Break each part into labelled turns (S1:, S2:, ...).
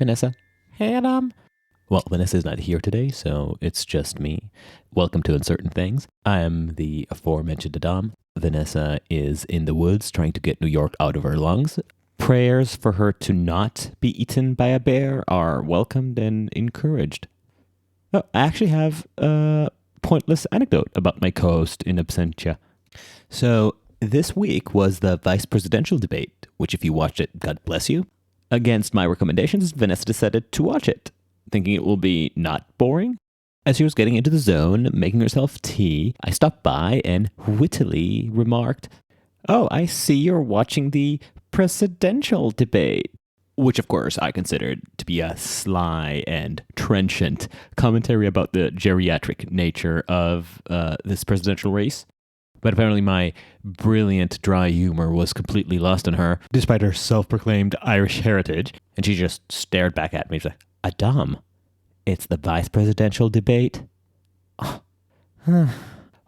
S1: Vanessa. Hey, Adam. Well, Vanessa's not here today, so it's just me. Welcome to Uncertain Things. I am the aforementioned Adaam. Vanessa is in the woods trying to get New York out of her lungs. Prayers for her to not be eaten by a bear are welcomed and encouraged. Oh, I actually have a pointless anecdote about my co-host in absentia. So this week was the vice presidential debate, which if you watched it, God bless you. Against my recommendations, Vanessa decided to watch it, thinking it will be not boring. As she was getting into the zone, making herself tea, I stopped by and wittily remarked, "Oh, I see you're watching the presidential debate," which of course I considered to be a sly and trenchant commentary about the geriatric nature of this presidential race. But apparently my brilliant dry humor was completely lost on her, despite her self-proclaimed Irish heritage, and she just stared back at me and said, "Adam, it's the vice presidential debate."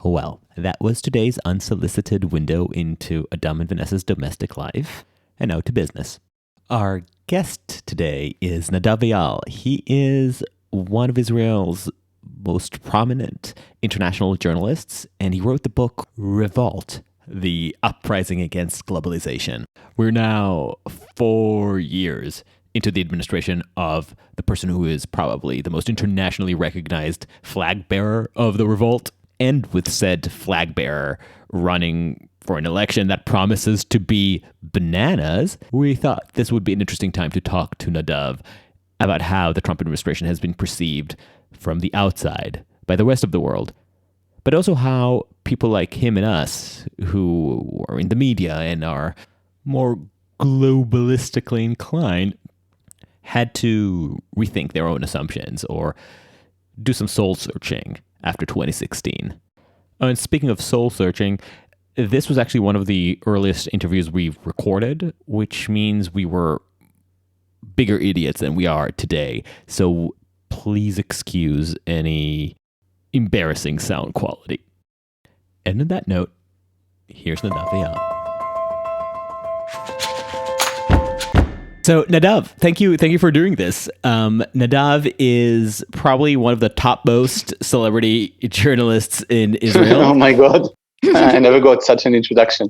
S1: Well, that was today's unsolicited window into Adaam and Vanessa's domestic life. And now to business. Our guest today is Nadav Eyal. He is one of Israel's most prominent international journalists, and he wrote the book Revolt, the uprising against globalization. We're now 4 years into the administration of the person who is probably the most internationally recognized flag bearer of the revolt, and with said flag bearer running for an election that promises to be bananas, we thought this would be an interesting time to talk to Nadav about how the Trump administration has been perceived from the outside by the rest of the world, but also how people like him and us, who are in the media and are more globalistically inclined, had to rethink their own assumptions or do some soul searching after 2016. Oh, and speaking of soul searching, this was actually one of the earliest interviews we've recorded, which means we were bigger idiots than we are today. So please excuse any embarrassing sound quality. And on that note, here's Nadav Eyal. So Nadav, thank you for doing this. Nadav is probably one of the topmost celebrity journalists in Israel.
S2: Oh my God. I never got such an introduction.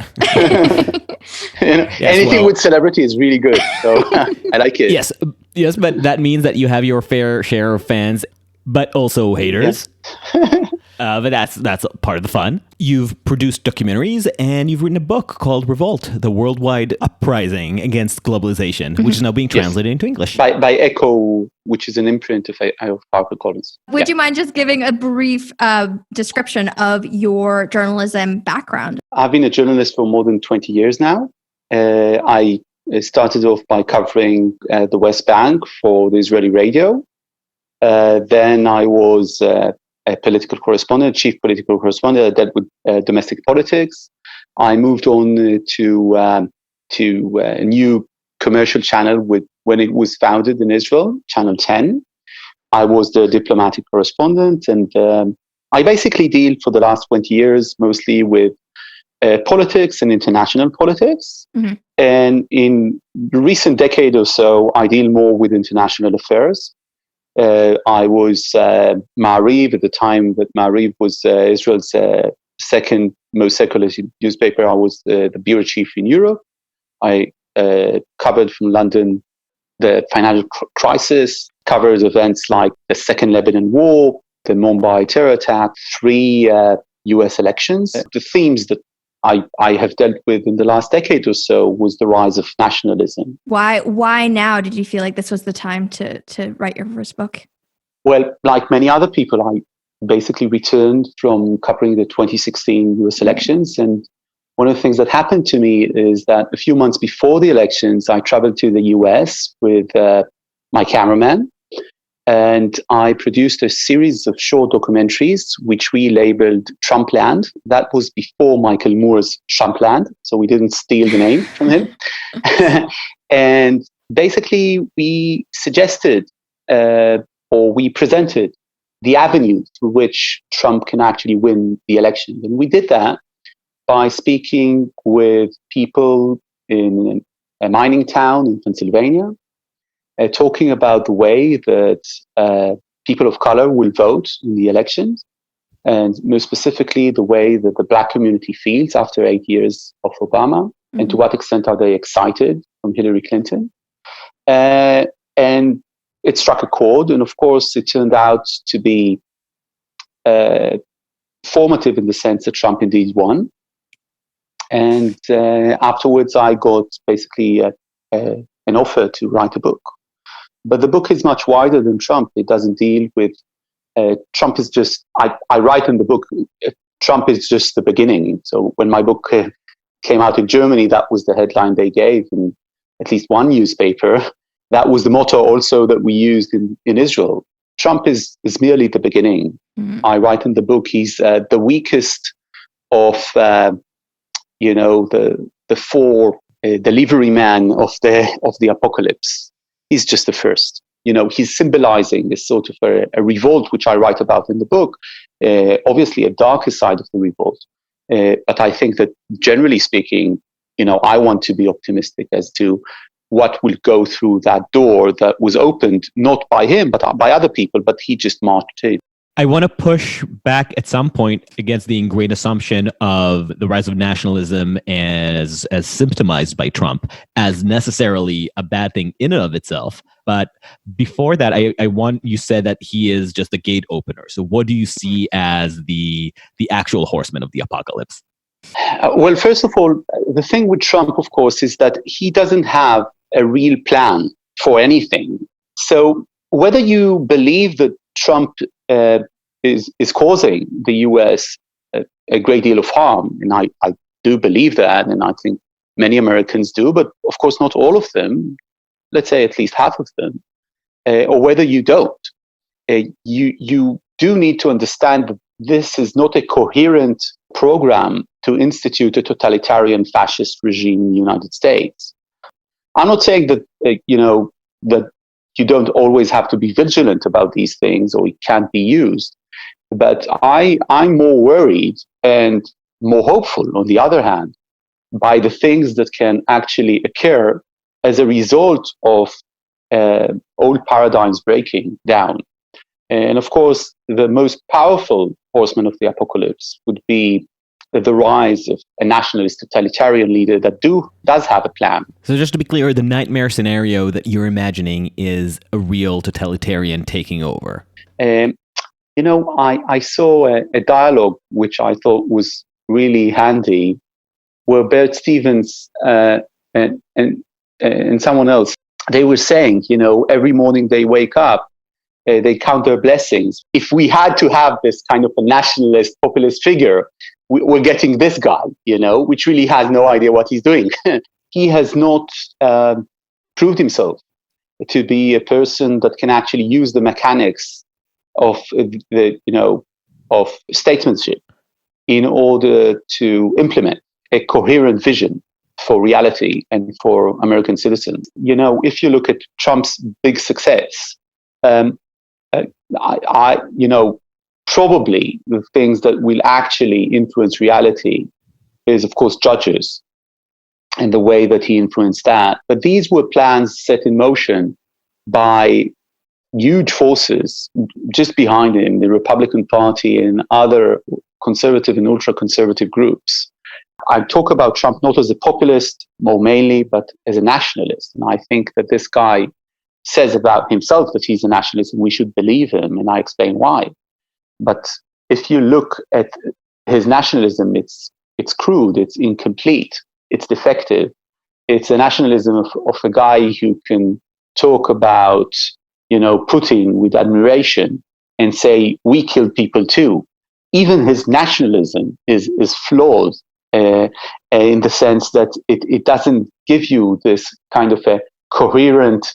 S2: Anything with celebrity is really good. So I like it.
S1: Yes, but that means that you have your fair share of fans, but also haters. Yeah. But that's part of the fun. You've produced documentaries and you've written a book called Revolt, the worldwide uprising against globalization, which is now being translated into English.
S2: By Echo, which is an imprint of HarperCollins.
S3: Would you mind just giving a brief description of your journalism background?
S2: I've been a journalist for more than 20 years now. I started off by covering the West Bank for the Israeli radio. Then I was a political correspondent, chief political correspondent. I dealt with domestic politics. I moved on to a new commercial channel when it was founded in Israel, Channel 10. I was the diplomatic correspondent, and I basically deal for the last 20 years mostly with politics and international politics. Mm-hmm. And in the recent decade or so, I deal more with international affairs. I was Ma'ariv at the time that Ma'ariv was Israel's second most secular newspaper. I was the bureau chief in Europe. I covered from London the financial crisis, covered events like the Second Lebanon War, the Mumbai terror attack, 3 US elections. The themes that I have dealt with in the last decade or so was the rise of nationalism.
S3: Why now did you feel like this was the time to write your first book?
S2: Well, like many other people, I basically returned from covering the 2016 US elections. And one of the things that happened to me is that a few months before the elections, I traveled to the US with my cameraman. And I produced a series of short documentaries, which we labeled Trumpland. That was before Michael Moore's Trumpland, so we didn't steal the name from him. And basically, we suggested or we presented the avenue through which Trump can actually win the election. And we did that by speaking with people in a mining town in Pennsylvania, talking about the way that people of color will vote in the elections, and more specifically, the way that the Black community feels after 8 years of Obama, and to what extent are they excited from Hillary Clinton. And it struck a chord, and of course, it turned out to be formative in the sense that Trump indeed won. And afterwards, I got basically an offer to write a book. But the book is much wider than Trump. It doesn't deal with Trump. Is just, I write in the book, Trump is just the beginning. So when my book came out in Germany, that was the headline they gave in at least one newspaper. That was the motto also that we used in Israel. Trump is merely the beginning. Mm-hmm. I write in the book, he's the weakest of, the four delivery man of the apocalypse. He's just the first. He's symbolizing this sort of a revolt, which I write about in the book. Obviously, a darker side of the revolt. But I think that generally speaking, I want to be optimistic as to what will go through that door that was opened not by him, but by other people, but he just marched in.
S1: I want to push back at some point against the ingrained assumption of the rise of nationalism as symptomized by Trump as necessarily a bad thing in and of itself. But before that, you said that he is just a gate opener. So what do you see as the actual horseman of the apocalypse?
S2: Well, first of all, the thing with Trump, of course, is that he doesn't have a real plan for anything. So whether you believe that Trump is causing the US a great deal of harm, and I do believe that, and I think many Americans do, but of course not all of them, let's say at least half of them, or whether you don't, you do need to understand that this is not a coherent program to institute a totalitarian fascist regime in the United States. I'm not saying that, that you don't always have to be vigilant about these things or it can't be used. But I'm more worried and more hopeful, on the other hand, by the things that can actually occur as a result of old paradigms breaking down. And of course, the most powerful horseman of the apocalypse would be the rise of a nationalist totalitarian leader that does have a plan.
S1: So just to be clear, the nightmare scenario that you're imagining is a real totalitarian taking over.
S2: I saw a dialogue which I thought was really handy, where Bert Stevens and someone else, they were saying, every morning they wake up, they count their blessings. If we had to have this kind of a nationalist, populist figure, we're getting this guy, which really has no idea what he's doing. He has not proved himself to be a person that can actually use the mechanics of of statesmanship in order to implement a coherent vision for reality and for American citizens. If you look at Trump's big success, probably the things that will actually influence reality is, of course, judges and the way that he influenced that. But these were plans set in motion by huge forces just behind him, the Republican Party and other conservative and ultra-conservative groups. I talk about Trump not as a populist, more mainly, but as a nationalist. And I think that this guy says about himself that he's a nationalist and we should believe him, and I explain why. But if you look at his nationalism, it's crude, it's incomplete, it's defective. It's a nationalism of a guy who can talk about, Putin with admiration and say, we killed people too. Even his nationalism is flawed in the sense that it doesn't give you this kind of a coherent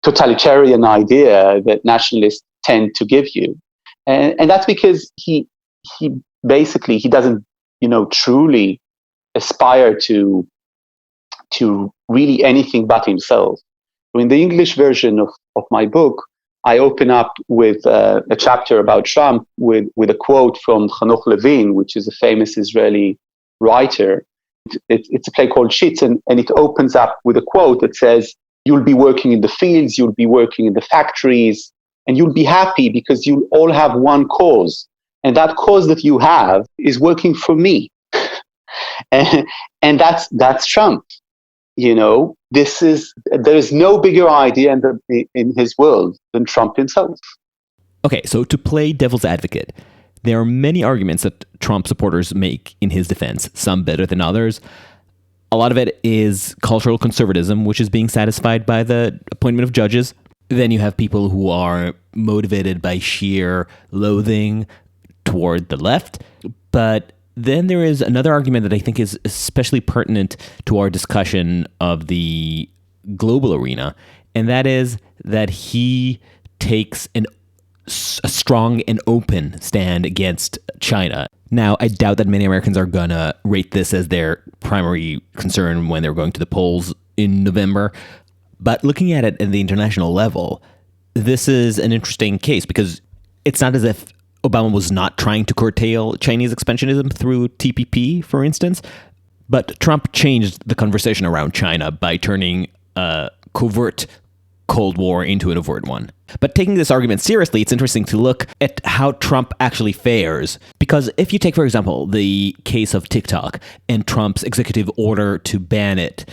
S2: totalitarian idea that nationalists tend to give you. And that's because he doesn't, truly aspire to really anything but himself. In the English version of my book, I open up with a chapter about Trump with a quote from Hanoch Levin, which is a famous Israeli writer. It's a play called Shitz, and it opens up with a quote that says, You'll be working in the fields, you'll be working in the factories, and you'll be happy because you all have one cause. And that cause that you have is working for me. and that's Trump. There is no bigger idea in his world than Trump himself.
S1: Okay, so to play devil's advocate, there are many arguments that Trump supporters make in his defense, some better than others. A lot of it is cultural conservatism, which is being satisfied by the appointment of judges. Then you have people who are motivated by sheer loathing toward the left. But then there is another argument that I think is especially pertinent to our discussion of the global arena, and that is that he takes a strong and open stand against China. Now, I doubt that many Americans are going to rate this as their primary concern when they're going to the polls in November. But looking at it at the international level, this is an interesting case because it's not as if Obama was not trying to curtail Chinese expansionism through TPP, for instance, but Trump changed the conversation around China by turning a covert Cold War into an overt one. But taking this argument seriously, it's interesting to look at how Trump actually fares. Because if you take, for example, the case of TikTok and Trump's executive order to ban it,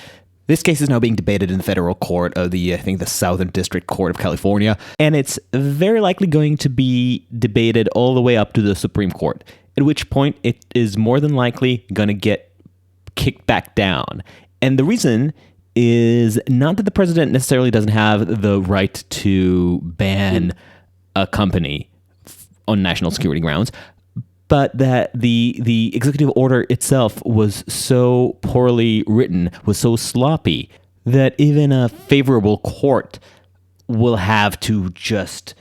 S1: this case is now being debated in the federal court of the Southern District Court of California, and it's very likely going to be debated all the way up to the Supreme Court, at which point it is more than likely going to get kicked back down. And the reason is not that the president necessarily doesn't have the right to ban a company on national security grounds, but that the executive order itself was so poorly written, was so sloppy, that even a favorable court will have to just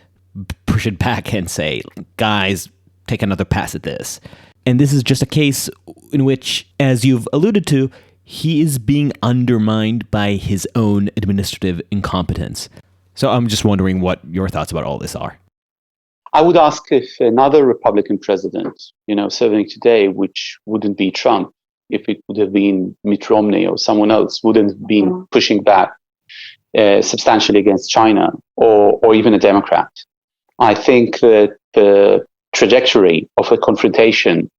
S1: push it back and say, guys, take another pass at this. And this is just a case in which, as you've alluded to, he is being undermined by his own administrative incompetence. So I'm just wondering what your thoughts about all this are.
S2: I would ask if another Republican president, serving today, which wouldn't be Trump, if it would have been Mitt Romney or someone else, wouldn't have been pushing back substantially against China, or even a Democrat. I think that the trajectory of a confrontation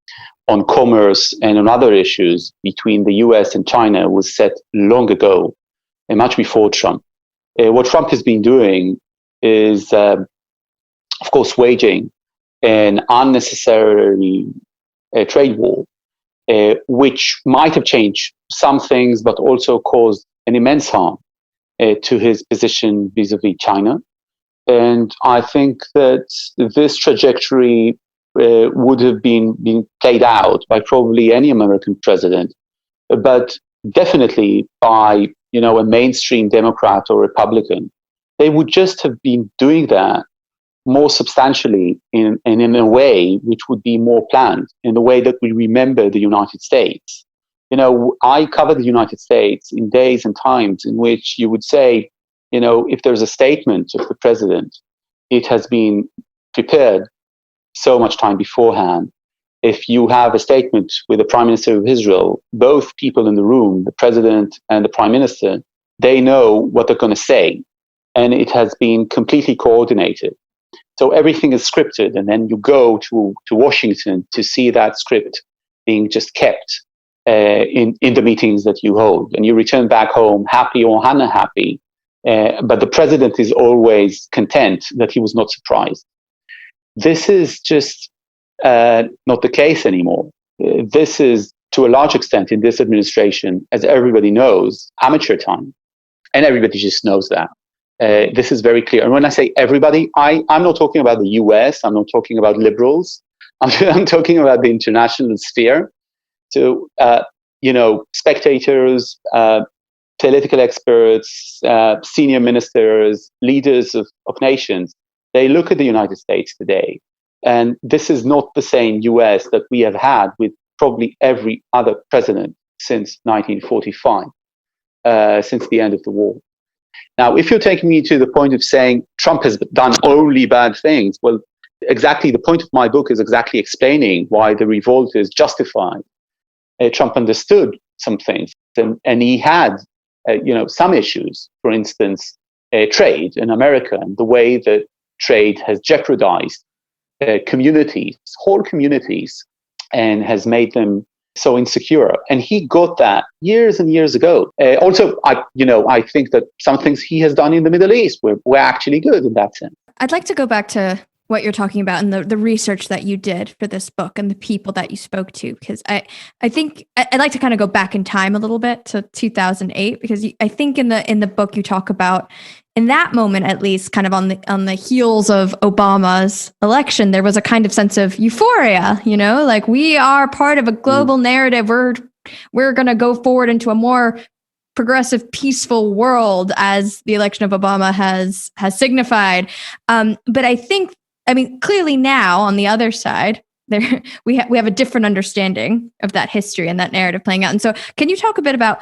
S2: on commerce and on other issues between the US and China was set long ago, and much before Trump. What Trump has been doing is, of course, waging an unnecessary trade war, which might have changed some things, but also caused an immense harm to his position vis-a-vis China. And I think that this trajectory would have been played out by probably any American president, but definitely by a mainstream Democrat or Republican. They would just have been doing that more substantially and in a way which would be more planned, in the way that we remember the United States. I covered the United States in days and times in which you would say, if there's a statement of the president, it has been prepared so much time beforehand. If you have a statement with the Prime Minister of Israel, both people in the room, the president and the Prime Minister, they know what they're going to say. And it has been completely coordinated. So everything is scripted. And then you go to Washington to see that script being just kept in the meetings that you hold. And you return back home happy or unhappy. But the president is always content that he was not surprised. This is just not the case anymore. This is, to a large extent, in this administration, as everybody knows, amateur time. And everybody just knows that. This is very clear. And when I say everybody, I'm not talking about the US. I'm not talking about liberals. I'm talking about the international sphere. So, spectators, political experts, senior ministers, leaders of nations, they look at the United States today, and this is not the same US that we have had with probably every other president since 1945, since the end of the war. Now, if you're taking me to the point of saying Trump has done only bad things, well, exactly the point of my book is exactly explaining why the revolt is justified. Trump understood some things, and he had some issues, for instance, trade in America and the way that trade has jeopardized whole communities, and has made them so insecure. And he got that years and years ago. Also, I think that some things he has done in the Middle East were actually good in that sense.
S3: I'd like to go back to what you're talking about and the research that you did for this book and the people that you spoke to, because I think I'd like to kind of go back in time a little bit to 2008, because I think in the book you talk about, in that moment at least, kind of on the heels of Obama's election, there was a kind of sense of euphoria, like we are part of a global narrative. We're going to go forward into a more progressive, peaceful world, as the election of Obama has signified. But I mean, clearly now on the other side, we have a different understanding of that history and that narrative playing out. And so, can you talk a bit about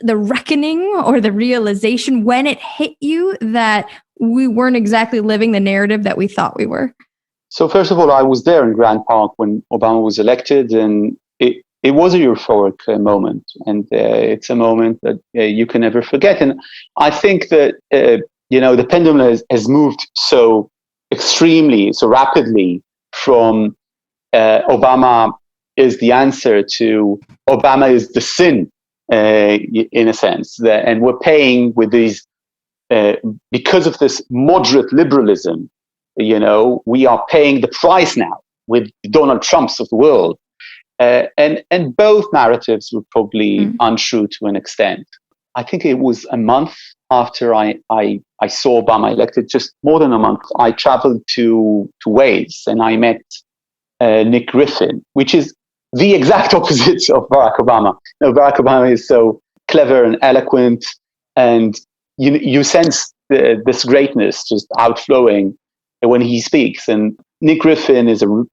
S3: the reckoning or the realization when it hit you that we weren't exactly living the narrative that we thought we were?
S2: So first of all, I was there in Grand Park when Obama was elected, and it was a euphoric moment, and it's a moment that you can never forget. And I think that the pendulum has moved so rapidly from Obama is the answer to Obama is the sin, in a sense, and we're paying with these because of this moderate liberalism. We are paying the price now with Donald Trumps of the world. And both narratives were probably untrue to an extent. I think it was a month after I saw Obama elected, just more than a month, I traveled to Wales, and I met Nick Griffin, which is the exact opposite of Barack Obama. Barack Obama is so clever and eloquent, and you sense this greatness just outflowing when he speaks. And Nick Griffin is a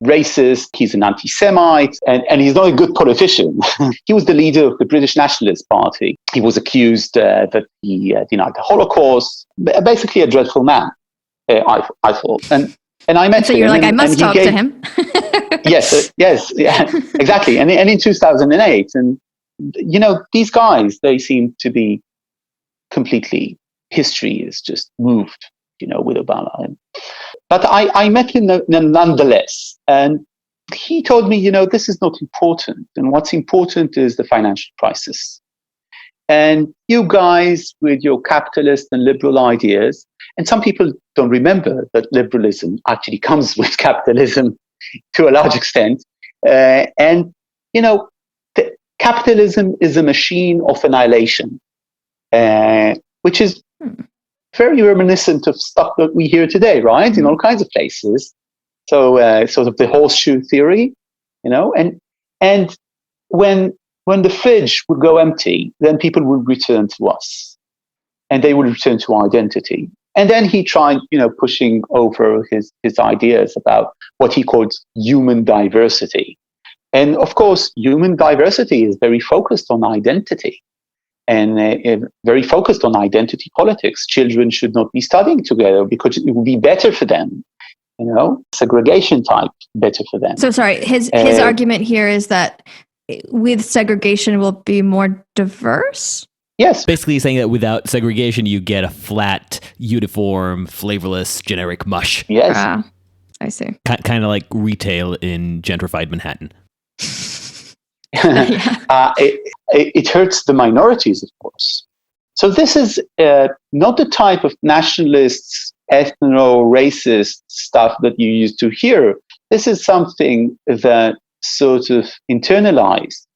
S2: racist, he's an anti-Semite, and he's not a good politician. He was the leader of the British Nationalist Party. He was accused that he denied the Holocaust, basically a dreadful man, I thought. And I met him.
S3: So you're like, I must talk to him.
S2: Yes, exactly. And in 2008, and these guys, they seem to be completely, history is just moved, with Obama. But I met him nonetheless, and he told me, this is not important, and what's important is the financial crisis. And you guys with your capitalist and liberal ideas, and some people don't remember that liberalism actually comes with capitalism to a large extent. Capitalism is a machine of annihilation, which is very reminiscent of stuff that we hear today, right? In all kinds of places. So sort of the horseshoe theory, and when the fridge would go empty, then people would return to us, and they would return to identity. And then he tried, pushing over his ideas about what he called human diversity. And of course, human diversity is very focused on identity, and very focused on identity politics. Children should not be studying together because it would be better for them. Segregation type, better for them.
S3: So sorry, his argument here is that with segregation will be more diverse?
S2: Yes.
S1: Basically saying that without segregation, you get a flat, uniform, flavorless, generic mush.
S2: Yes.
S3: I see.
S1: Kind of like retail in gentrified Manhattan.
S2: It hurts the minorities, of course. So this is not the type of nationalists, ethno-racist stuff that you used to hear. This is something that sort of internalized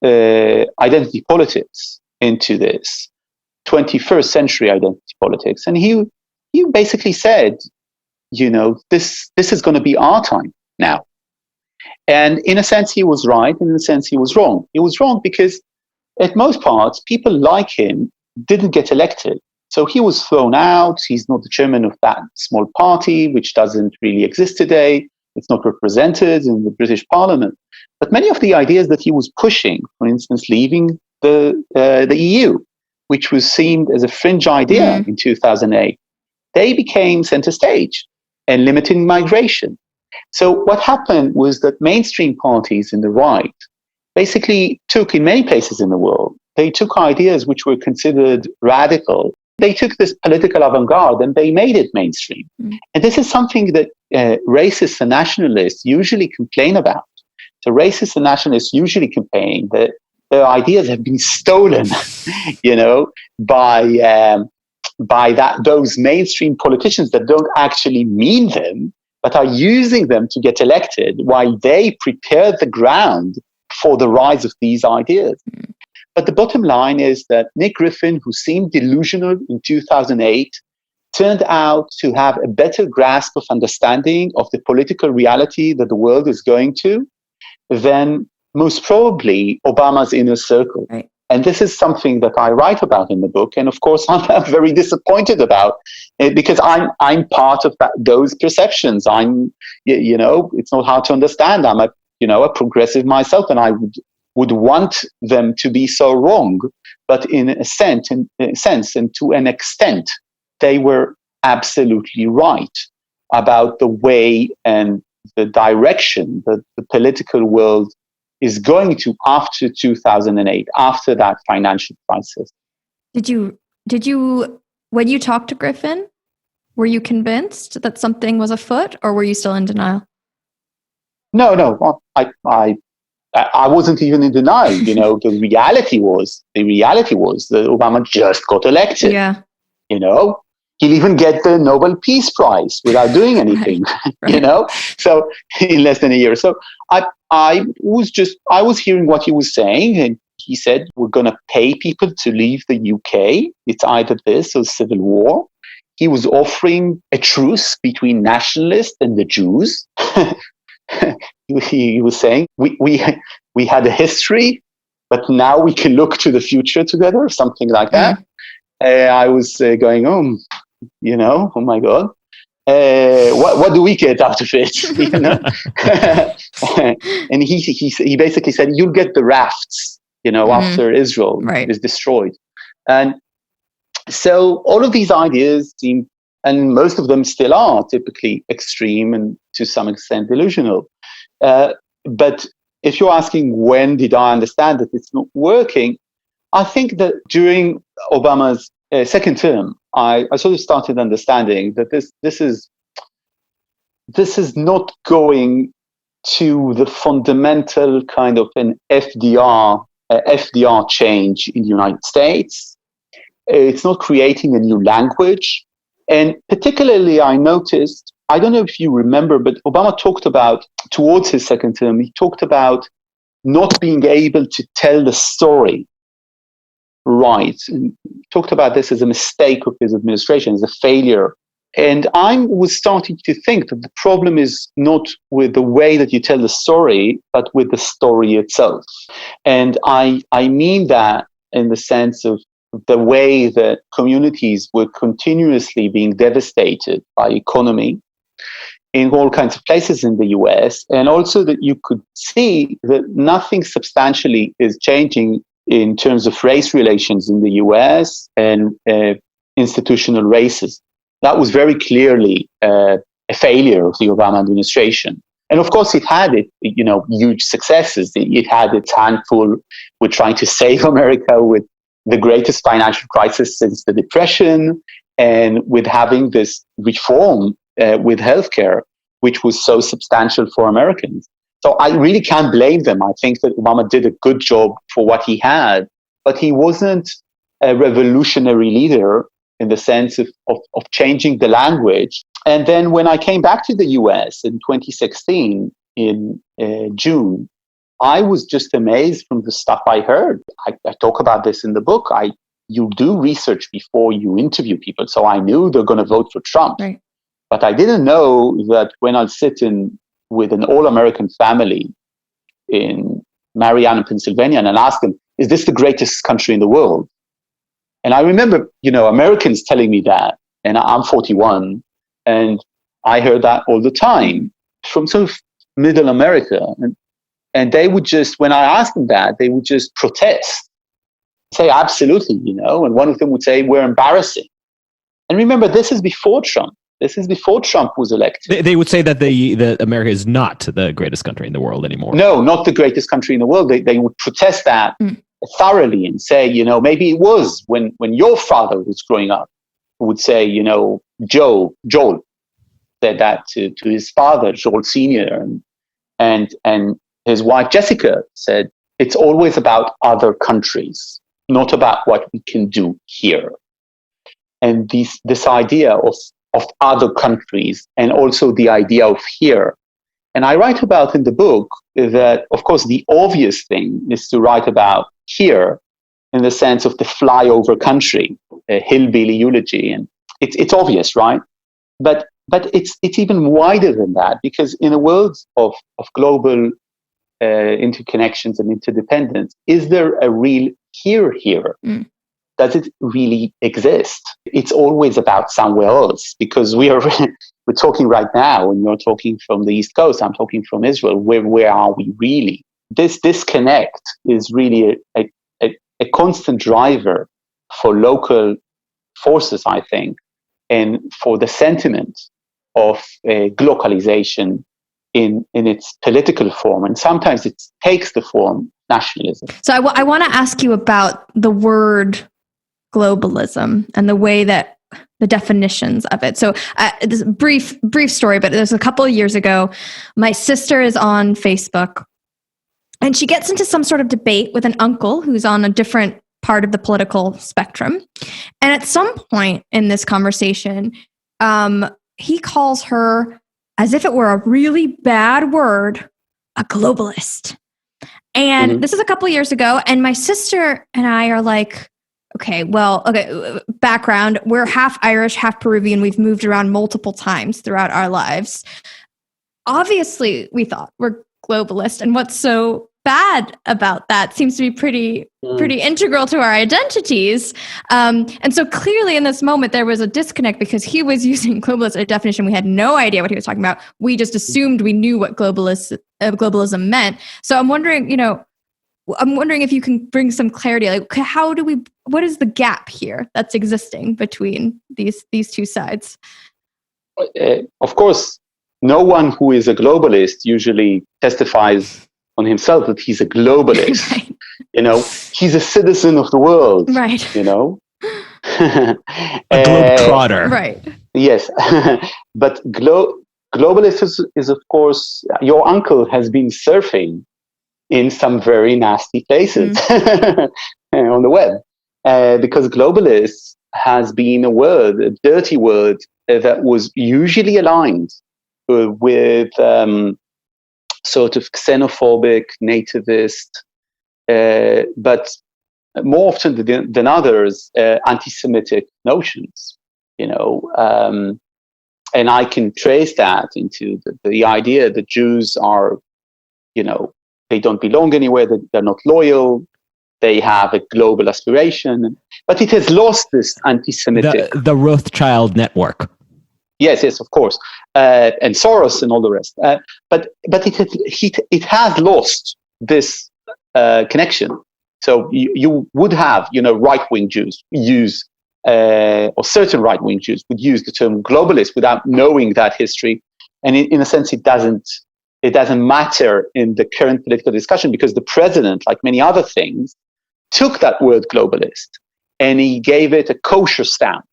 S2: identity politics into this 21st century identity politics. And he basically said, this is going to be our time now. And in a sense, he was right. And in a sense, he was wrong. He was wrong because at most parts, people like him didn't get elected. So he was thrown out. He's not the chairman of that small party, which doesn't really exist today. It's not represented in the British Parliament. But many of the ideas that he was pushing, for instance, leaving the EU, which was seen as a fringe idea in 2008, they became center stage, and limiting migration. So what happened was that mainstream parties in the right basically took, in many places in the world, they took ideas which were considered radical. They took this political avant-garde and they made it mainstream. And this is something that racists and nationalists usually complain about. So racists and nationalists usually complain that their ideas have been stolen, by those mainstream politicians that don't actually mean them, but are using them to get elected while they prepare the ground for the rise of these ideas. But the bottom line is that Nick Griffin, who seemed delusional in 2008, turned out to have a better grasp of understanding of the political reality that the world is going to than most probably Obama's inner circle.
S3: Right.
S2: And this is something that I write about in the book. And of course, I'm very disappointed about it because I'm part of those perceptions. It's not hard to understand. I'm a progressive myself, and I would want them to be so wrong. But in a sense and to an extent, they were absolutely right about the way and the direction that the political world is going to after 2008, after that financial crisis.
S3: Did you, when you talked to Griffin, were you convinced that something was afoot, or were you still in denial?
S2: No. I wasn't even in denial. The reality was that Obama just got elected.
S3: Yeah.
S2: He'll even get the Nobel Peace Prize without doing anything,
S3: right.
S2: So in less than a year. So I was hearing what he was saying, and he said, we're going to pay people to leave the UK. It's either this or civil war. He was offering a truce between nationalists and the Jews. He was saying, we had a history, but now we can look to the future together, something like that. I was going, oh my God. What do we get out of it? And he basically said, you'll get the rafts, after Israel is destroyed. And so all of these ideas seem, and most of them still are, typically extreme and to some extent delusional. But if you're asking when did I understand that it's not working, I think that during Obama's second term, I sort of started understanding that this is not going to the fundamental kind of an FDR change in the United States. It's not creating a new language. And particularly, I noticed, I don't know if you remember, but Obama talked about, towards his second term, he talked about not being able to tell the story right. And he talked about this as a mistake of his administration, as a failure. And I was starting to think that the problem is not with the way that you tell the story, but with the story itself. And I mean that in the sense of the way that communities were continuously being devastated by economy in all kinds of places in the US, and also that you could see that nothing substantially is changing in terms of race relations in the US and institutional racism. That was very clearly a failure of the Obama administration. And of course, it had huge successes. It had its handful with trying to save America with the greatest financial crisis since the Depression, and with having this reform with healthcare, which was so substantial for Americans. So I really can't blame them. I think that Obama did a good job for what he had, but he wasn't a revolutionary leader in the sense of changing the language. And then when I came back to the US in 2016, in June, I was just amazed from the stuff I heard. I talk about this in the book. You do research before you interview people. So I knew they're going to vote for Trump.
S3: Right.
S2: But I didn't know that when I'll sit in with an all-American family in Marianna, Pennsylvania, and I'll ask them, is this the greatest country in the world? And I remember, Americans telling me that, and I'm 41, and I heard that all the time from sort of middle America. And they would just, when I asked them that, they would just protest, say, absolutely, and one of them would say, we're embarrassing. And remember, this is before Trump. This is before Trump was elected.
S1: They would say that America is not the greatest country in the world anymore.
S2: No, not the greatest country in the world. They would protest that thoroughly and say, maybe it was when your father was growing up, who would say, Joel said that to his father, Joel Sr., and his wife Jessica said, it's always about other countries, not about what we can do here. And this idea of other countries, and also the idea of here. And I write about in the book that, of course, the obvious thing is to write about here in the sense of the flyover country, a hillbilly eulogy. And it's obvious, right? But it's even wider than that, because in a world of global interconnections and interdependence, is there a real here? Does it really exist? It's always about somewhere else, because we're talking right now, and you're talking from the East Coast, I'm talking from Israel. Where are we really? This disconnect is really a constant driver for local forces, I think, and for the sentiment of glocalization in its political form. And sometimes it takes the form nationalism.
S3: So I want to ask you about the word globalism and the way that the definitions of it. So this brief story, but there's a couple of years ago, my sister is on Facebook and she gets into some sort of debate with an uncle who's on a different part of the political spectrum. And at some point in this conversation, he calls her, as if it were a really bad word, a globalist. And this is a couple of years ago. And my sister and I are like, okay, background. We're half Irish, half Peruvian. We've moved around multiple times throughout our lives. Obviously, we thought we're globalist. And what's so bad about that seems to be pretty integral to our identities. And so clearly in this moment, there was a disconnect because he was using globalist as a definition. We had no idea what he was talking about. We just assumed we knew what globalism meant. So I'm wondering, if you can bring some clarity, like what is the gap here that's existing between these two sides?
S2: Of course, no one who is a globalist usually testifies on himself that he's a globalist. Right. He's a citizen of the world.
S3: Right.
S1: A globetrotter.
S3: Right.
S2: Yes. But globalist is, of course, your uncle has been surfing in some very nasty places on the web. Because globalist has been a dirty word that was usually aligned with sort of xenophobic, nativist, but more often than others, anti-Semitic notions, and I can trace that into the idea that Jews are, they don't belong anywhere, that they're not loyal, they have a global aspiration, but it has lost this anti-Semitic.
S1: The Rothschild network.
S2: Yes, of course, and Soros and all the rest. But it has lost this connection. So you would have, right-wing Jews use, or certain right-wing Jews would use the term globalist without knowing that history. And in a sense, it doesn't matter in the current political discussion, because the president, like many other things, took that word globalist and he gave it a kosher stamp,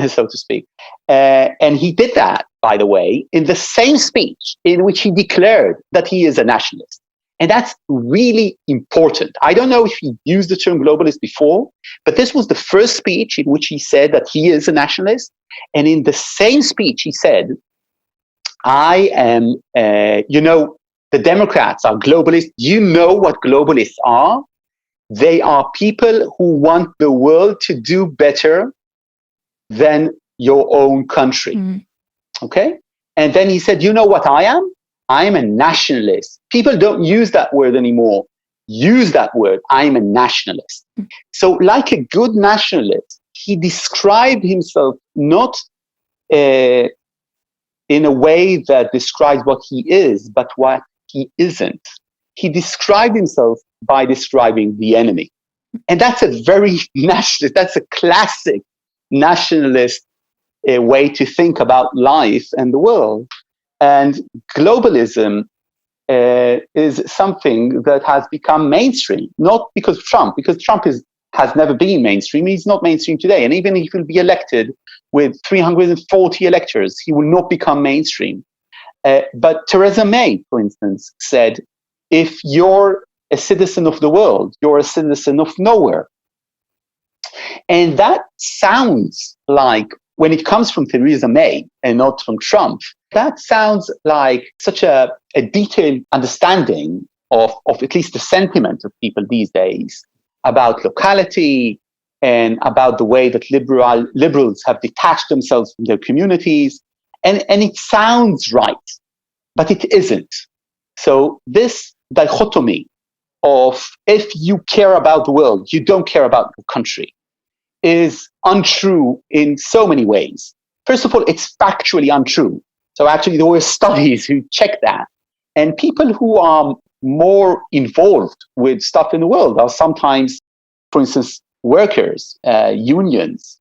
S2: so to speak. And he did that, by the way, in the same speech in which he declared that he is a nationalist. And that's really important. I don't know if he used the term globalist before, but this was the first speech in which he said that he is a nationalist. And in the same speech, he said, I am, the Democrats are globalists. You know what globalists are? They are people who want the world to do better than your own country. Okay? And then he said, you know what I am? I am a nationalist. People don't use that word anymore. Use that word. I am a nationalist. So like a good nationalist, he described himself not in a way that describes what he is, but what he isn't. He described himself by describing the enemy. And that's a very nationalist, that's a classic nationalist way to think about life and the world. And globalism is something that has become mainstream, not because Trump has never been mainstream. He's not mainstream today. And even if he'll be elected with 340 electors, he will not become mainstream. But Theresa May, for instance, said, if you're a citizen of the world, you're a citizen of nowhere. And that sounds like, when it comes from Theresa May and not from Trump, that sounds like such a detailed understanding of at least the sentiment of people these days about locality and about the way that liberals have detached themselves from their communities. And it sounds right, but it isn't. So this dichotomy of if you care about the world, you don't care about your country is untrue in so many ways. First of all, it's factually untrue. So actually there were studies who check that. And people who are more involved with stuff in the world are sometimes, for instance, workers, unions.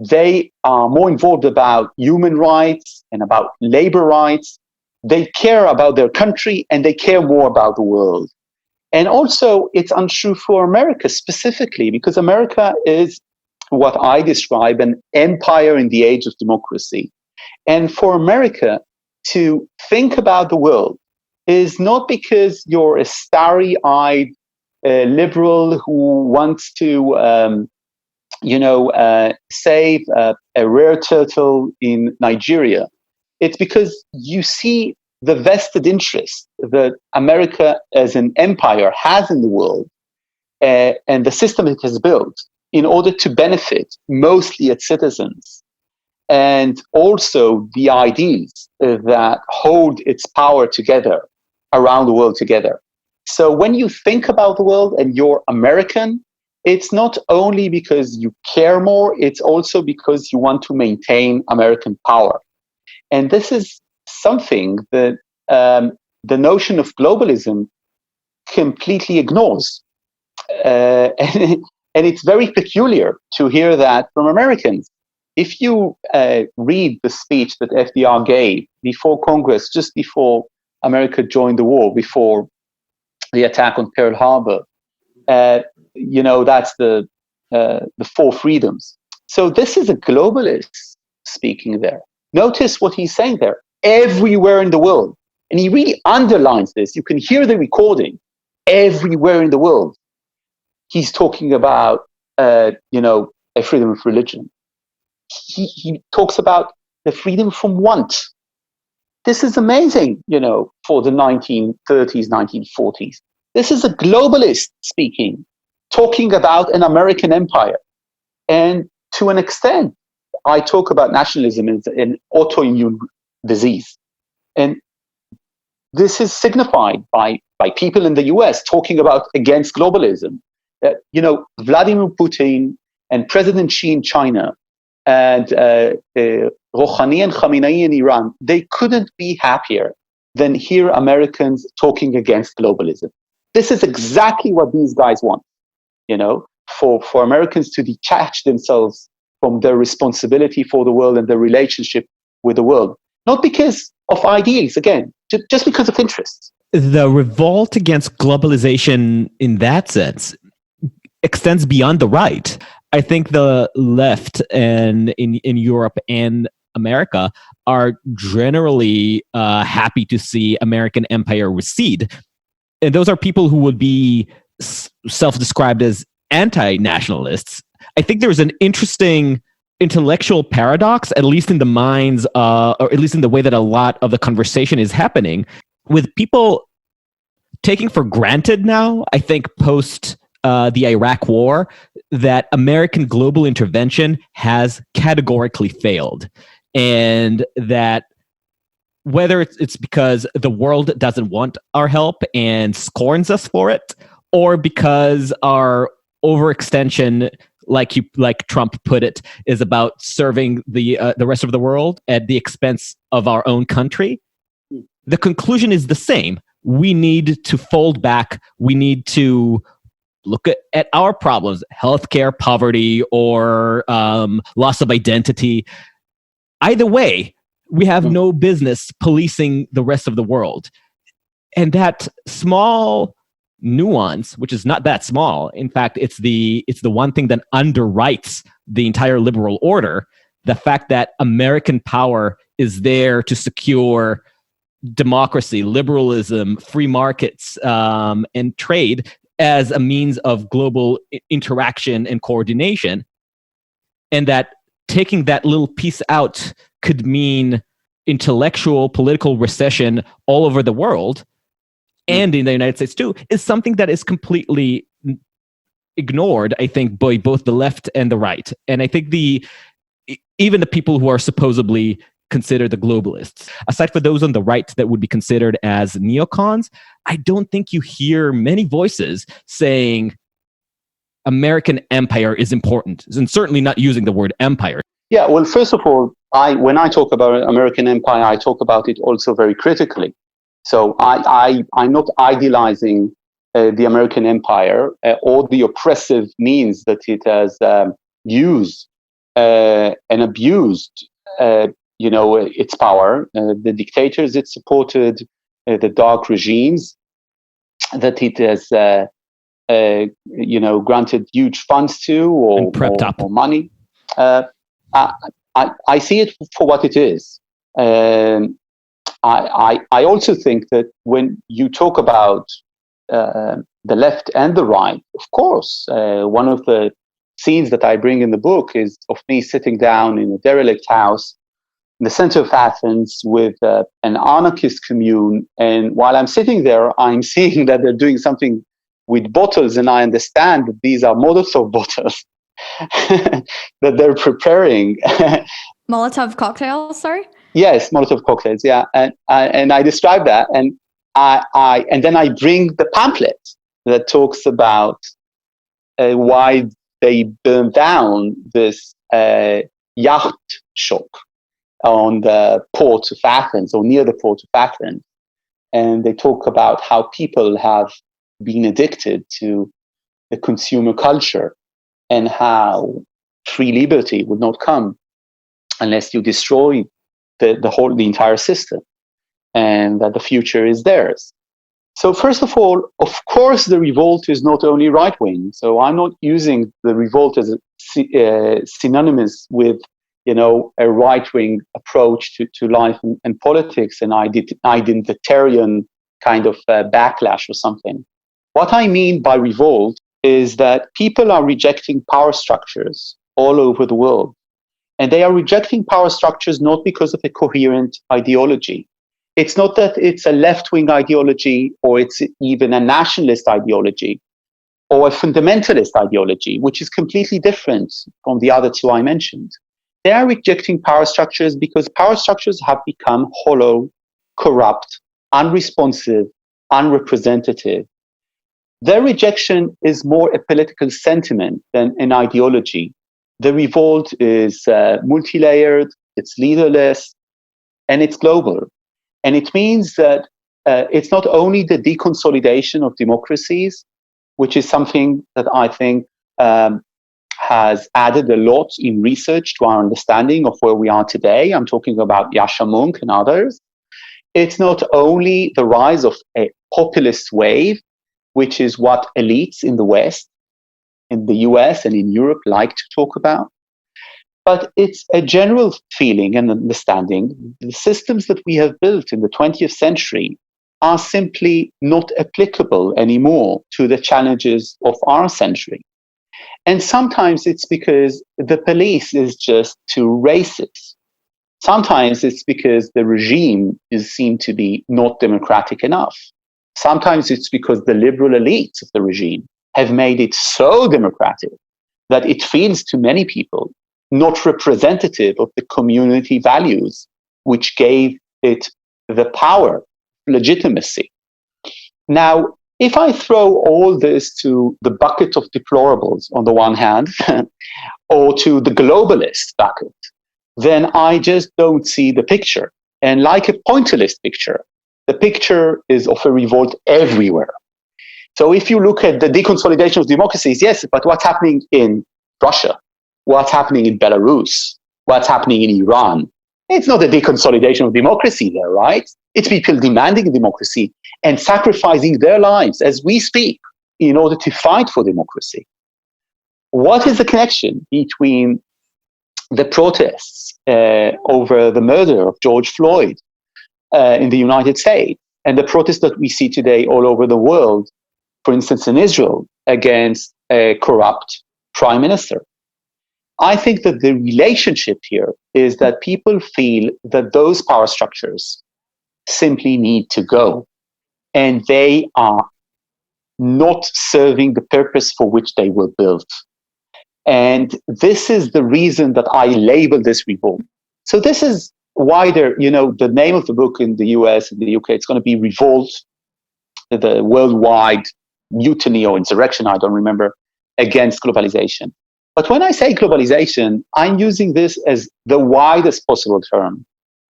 S2: They are more involved about human rights and about labor rights. They care about their country and they care more about the world. And also it's untrue for America specifically, because America is what I describe an empire in the age of democracy. And for America to think about the world is not because you're a starry-eyed liberal who wants to, save a rare turtle in Nigeria. It's because you see the vested interest that America as an empire has in the world and the system it has built in order to benefit mostly its citizens, and also the ideals that hold its power together around the world together. So when you think about the world and you're American, it's not only because you care more, it's also because you want to maintain American power. And this is something that the notion of globalism completely ignores. And it's very peculiar to hear that from Americans. If you read the speech that FDR gave before Congress, just before America joined the war, before the attack on Pearl Harbor, that's the four freedoms. So this is a globalist speaking there. Notice what he's saying there. Everywhere in the world. And he really underlines this. You can hear the recording. Everywhere in the world. He's talking about, a freedom of religion. He talks about the freedom from want. This is amazing, for the 1930s, 1940s. This is a globalist speaking, talking about an American empire. And to an extent, I talk about nationalism as an autoimmune disease. And this is signified by people in the US talking about against globalism. Vladimir Putin and President Xi in China and Rouhani and Khamenei in Iran, they couldn't be happier than hear Americans talking against globalism. This is exactly what these guys want, for Americans to detach themselves from their responsibility for the world and their relationship with the world. Not because of ideals, again, just because of interests.
S1: The revolt against globalization in that sense extends beyond the right. I think the left and in Europe and America are generally happy to see American empire recede. And those are people who would be self-described as anti-nationalists. I think there's an interesting intellectual paradox, at least in the minds, or at least in the way that a lot of the conversation is happening, with people taking for granted now, I think post the Iraq War, that American global intervention has categorically failed. And that whether it's because the world doesn't want our help and scorns us for it, or because our overextension, like Trump put it, is about serving the rest of the world at the expense of our own country, the conclusion is the same. We need to fold back. We need to look at our problems, healthcare, poverty, or loss of identity. Either way, we have no business policing the rest of the world. And that small nuance, which is not that small, in fact, it's the one thing that underwrites the entire liberal order, the fact that American power is there to secure democracy, liberalism, free markets, and trade as a means of global interaction and coordination. And that taking that little piece out could mean intellectual, political recession all over the world, and in the United States too, is something that is completely ignored, I think, by both the left and the right. And I think even the people who are supposedly considered the globalists, aside from those on the right that would be considered as neocons, I don't think you hear many voices saying American empire is important, and certainly not using the word empire.
S2: Yeah, well, first of all, when I talk about American empire, I talk about it also very critically. So I'm not idealizing the American empire or the oppressive means that it has used and abused, its power, the dictators it supported, the dark regimes that it has, granted huge funds to or money. I see it for what it is. I also think that when you talk about the left and the right, of course, one of the scenes that I bring in the book is of me sitting down in a derelict house in the center of Athens with an anarchist commune. And while I'm sitting there, I'm seeing that they're doing something with bottles, and I understand that these are Molotov bottles that they're preparing.
S3: Molotov cocktails, sorry?
S2: Yes, Molotov cocktails, yeah. And I describe that, and then I bring the pamphlet that talks about why they burned down this yacht shop on the port of Athens, or near the port of Athens. And they talk about how people have been addicted to the consumer culture, and how free liberty would not come unless you destroy the entire system, and that the future is theirs. So first of all, of course, the revolt is not only right-wing. So I'm not using the revolt as synonymous with, a right-wing approach to life and politics, and identitarian kind of backlash or something. What I mean by revolt is that people are rejecting power structures all over the world. And they are rejecting power structures not because of a coherent ideology. It's not that it's a left-wing ideology, or it's even a nationalist ideology, or a fundamentalist ideology, which is completely different from the other two I mentioned. They are rejecting power structures because power structures have become hollow, corrupt, unresponsive, unrepresentative. Their rejection is more a political sentiment than an ideology. The revolt is multi-layered, it's leaderless, and it's global. And it means that it's not only the deconsolidation of democracies, which is something that I think has added a lot in research to our understanding of where we are today. I'm talking about Yasha Monk and others. It's not only the rise of a populist wave, which is what elites in the West, in the US and in Europe like to talk about, but it's a general feeling and understanding. The systems that we have built in the 20th century are simply not applicable anymore to the challenges of our century. And sometimes it's because the police is just too racist. Sometimes it's because the regime is seen to be not democratic enough. Sometimes it's because the liberal elites of the regime have made it so democratic that it feels to many people not representative of the community values which gave it the power, legitimacy. Now, if I throw all this to the bucket of deplorables on the one hand, or to the globalist bucket, then I just don't see the picture. And like a pointillist picture, the picture is of a revolt everywhere. So if you look at the deconsolidation of democracies, yes, but what's happening in Russia? What's happening in Belarus? What's happening in Iran? It's not a deconsolidation of democracy there, right? It's people demanding democracy and sacrificing their lives as we speak in order to fight for democracy. What is the connection between the protests over the murder of George Floyd in the United States and the protests that we see today all over the world, for instance, in Israel, against a corrupt prime minister? I think that the relationship here is that people feel that those power structures simply need to go, and they are not serving the purpose for which they were built. And this is the reason that I label this revolt. So this is wider, the name of the book in the US and the UK, it's going to be Revolt, the worldwide mutiny or insurrection, I don't remember, against globalization. But when I say globalization, I'm using this as the widest possible term.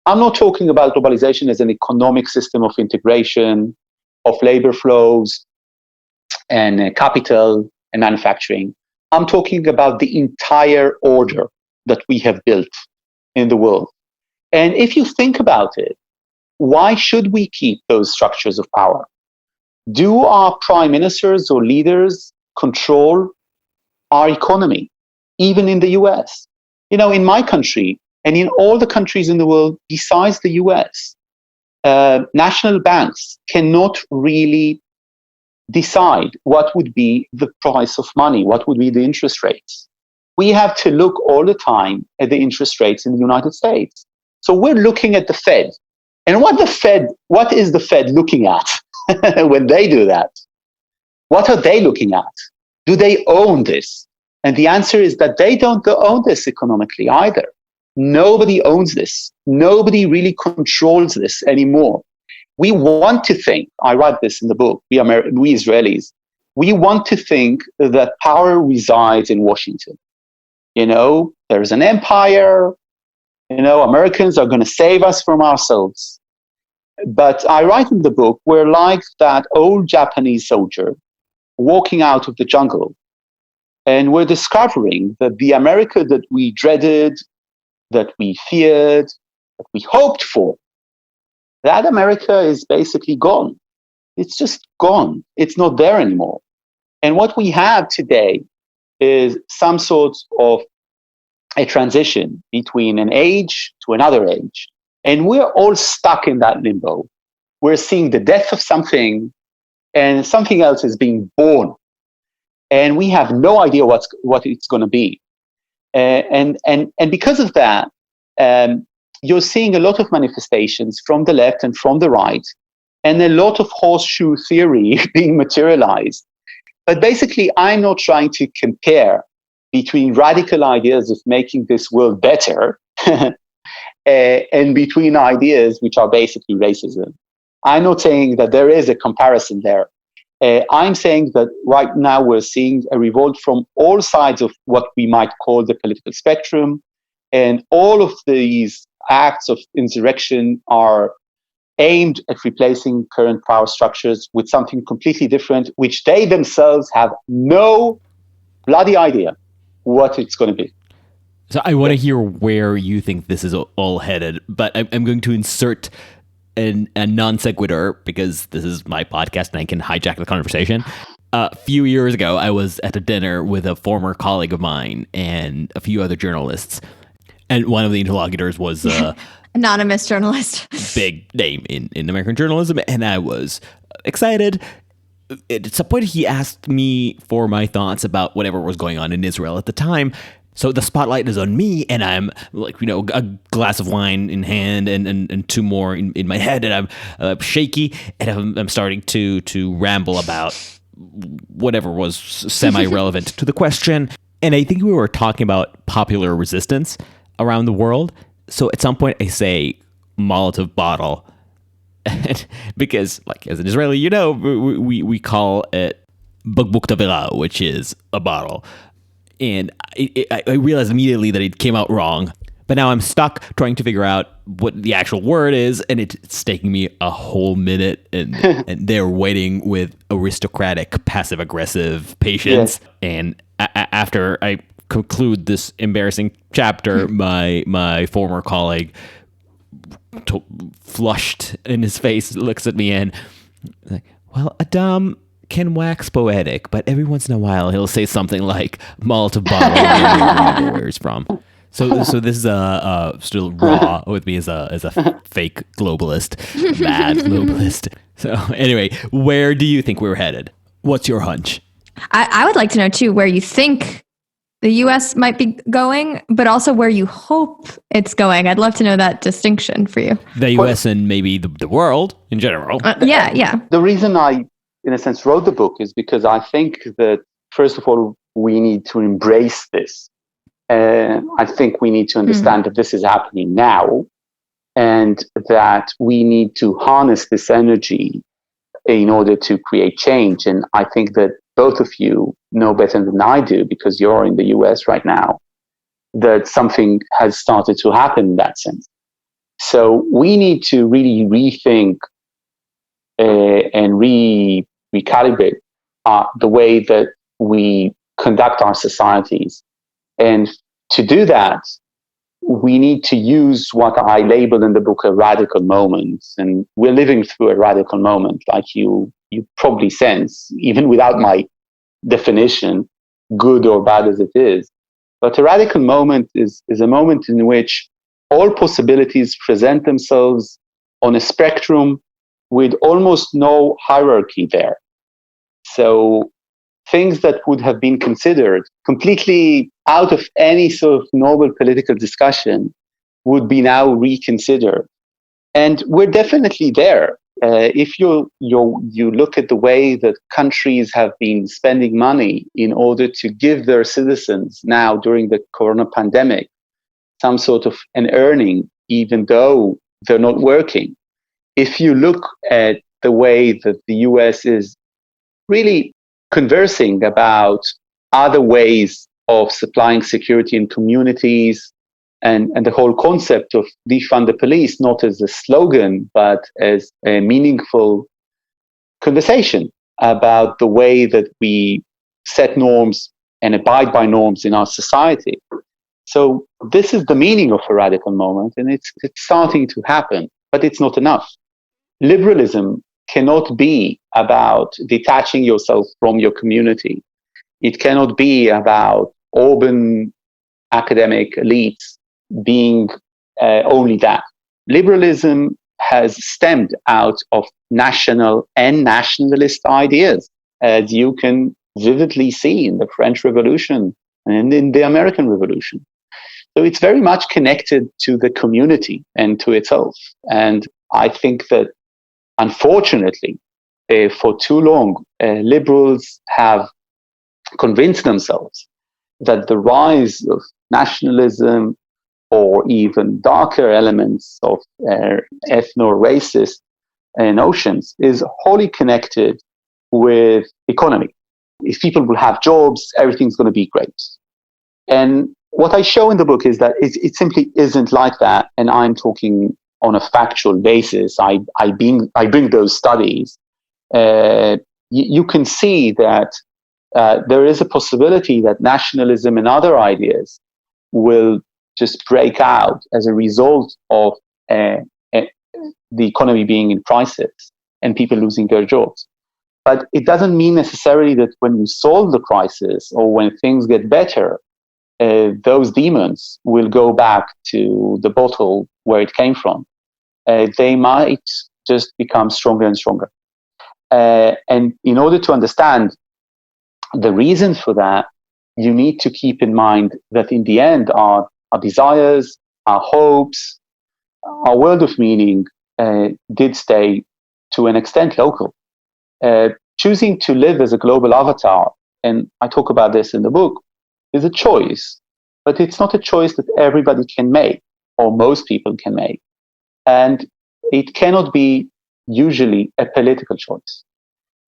S2: I'm not talking about globalization as an economic system of integration, of labor flows, and capital and manufacturing. I'm talking about the entire order that we have built in the world. And if you think about it, why should we keep those structures of power? Do our prime ministers or leaders control our economy, even in the US? In my country and in all the countries in the world besides the US, national banks cannot really decide what would be the price of money, what would be the interest rates. We have to look all the time at the interest rates in the United States. So we're looking at the Fed. And what is the Fed looking at when they do that? What are they looking at? Do they own this? And the answer is that they don't own this economically either. Nobody owns this. Nobody really controls this anymore. We want to think, I write this in the book, we Israelis, we want to think that power resides in Washington. There's an empire, Americans are going to save us from ourselves. But I write in the book, we're like that old Japanese soldier walking out of the jungle. And we're discovering that the America that we dreaded, that we feared, that we hoped for, that America is basically gone. It's just gone. It's not there anymore. And what we have today is some sort of a transition between an age to another age. And we're all stuck in that limbo. We're seeing the death of something and something else is being born. And we have no idea what it's going to be. And because of that, you're seeing a lot of manifestations from the left and from the right, and a lot of horseshoe theory being materialized. But basically, I'm not trying to compare between radical ideas of making this world better and between ideas which are basically racism. I'm not saying that there is a comparison there. I'm saying that right now we're seeing a revolt from all sides of what we might call the political spectrum, and all of these acts of insurrection are aimed at replacing current power structures with something completely different, which they themselves have no bloody idea what it's going to be.
S1: So I want to hear where you think this is all headed, but I'm going to insert a non sequitur because this is my podcast and I can hijack the conversation. A few years ago, I was at a dinner with a former colleague of mine and a few other journalists. And one of the interlocutors was
S3: anonymous journalist,
S1: big name in American journalism. And I was excited. At some point, he asked me for my thoughts about whatever was going on in Israel at the time. So the spotlight is on me, and I'm like, a glass of wine in hand and two more in my head, and I'm shaky, and I'm starting to ramble about whatever was semi-relevant to the question. And I think we were talking about popular resistance around the world. So at some point I say Molotov bottle, because like as an Israeli, we call it bukbuk tavera, which is a bottle. And I realized immediately that it came out wrong. But now I'm stuck trying to figure out what the actual word is, and it's taking me a whole minute, and they're waiting with aristocratic, passive-aggressive patience. Yeah. And after I conclude this embarrassing chapter, my former colleague flushed in his face, looks at me and like, well, Adaam can wax poetic, but every once in a while he'll say something like Molotov bottle and where he's from. So this is still raw with me as a fake globalist, mad globalist. So anyway, where do you think we're headed? What's your hunch?
S3: I would like to know too where you think the U.S. might be going, but also where you hope it's going. I'd love to know that distinction for you.
S1: The U.S. and maybe the world in general.
S3: Yeah.
S2: The reason I, in a sense, wrote the book is because I think that, first of all, we need to embrace this. I think we need to understand that this is happening now and that we need to harness this energy in order to create change. And I think that both of you know better than I do, because you're in the US right now, that something has started to happen in that sense. So we need to really rethink and recalibrate the way that we conduct our societies. And to do that, we need to use what I label in the book a radical moment. And we're living through a radical moment, like you probably sense, even without my definition, good or bad as it is. But a radical moment is a moment in which all possibilities present themselves on a spectrum with almost no hierarchy there. So things that would have been considered completely out of any sort of normal political discussion would be now reconsidered. And we're definitely there. If you look at the way that countries have been spending money in order to give their citizens now during the corona pandemic some sort of an earning, even though they're not working. If you look at the way that the US is really conversing about other ways of supplying security in communities, and the whole concept of defund the police, not as a slogan, but as a meaningful conversation about the way that we set norms and abide by norms in our society. So this is the meaning of a radical moment, and it's starting to happen, but it's not enough. Liberalism cannot be about detaching yourself from your community. It cannot be about urban academic elites being only that. Liberalism has stemmed out of national and nationalist ideas, as you can vividly see in the French Revolution and in the American Revolution. So it's very much connected to the community and to itself. And I think that, unfortunately, for too long, liberals have convinced themselves that the rise of nationalism or even darker elements of ethno-racist notions is wholly connected with economy. If people will have jobs, everything's going to be great. And what I show in the book is that it simply isn't like that. And I'm talking on a factual basis. I bring those studies. You can see that there is a possibility that nationalism and other ideas will just break out as a result of the economy being in crisis and people losing their jobs. But it doesn't mean necessarily that when you solve the crisis or when things get better, those demons will go back to the bottle where it came from. They might just become stronger and stronger. And in order to understand the reason for that, you need to keep in mind that in the end, our desires, our hopes, our world of meaning did stay to an extent local. Choosing to live as a global avatar, and I talk about this in the book, is a choice, but it's not a choice that everybody can make or most people can make. And it cannot be usually a political choice.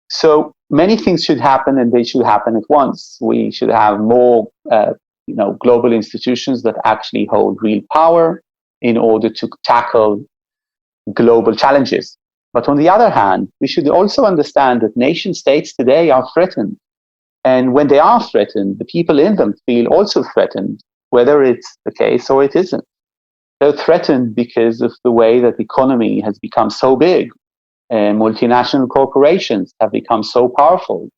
S2: So many things should happen, and they should happen at once. We should have more global institutions that actually hold real power in order to tackle global challenges. But on the other hand, we should also understand that nation states today are threatened. And when they are threatened, the people in them feel also threatened, whether it's the case or it isn't. They're threatened because of the way that the economy has become so big, and multinational corporations have become so powerful.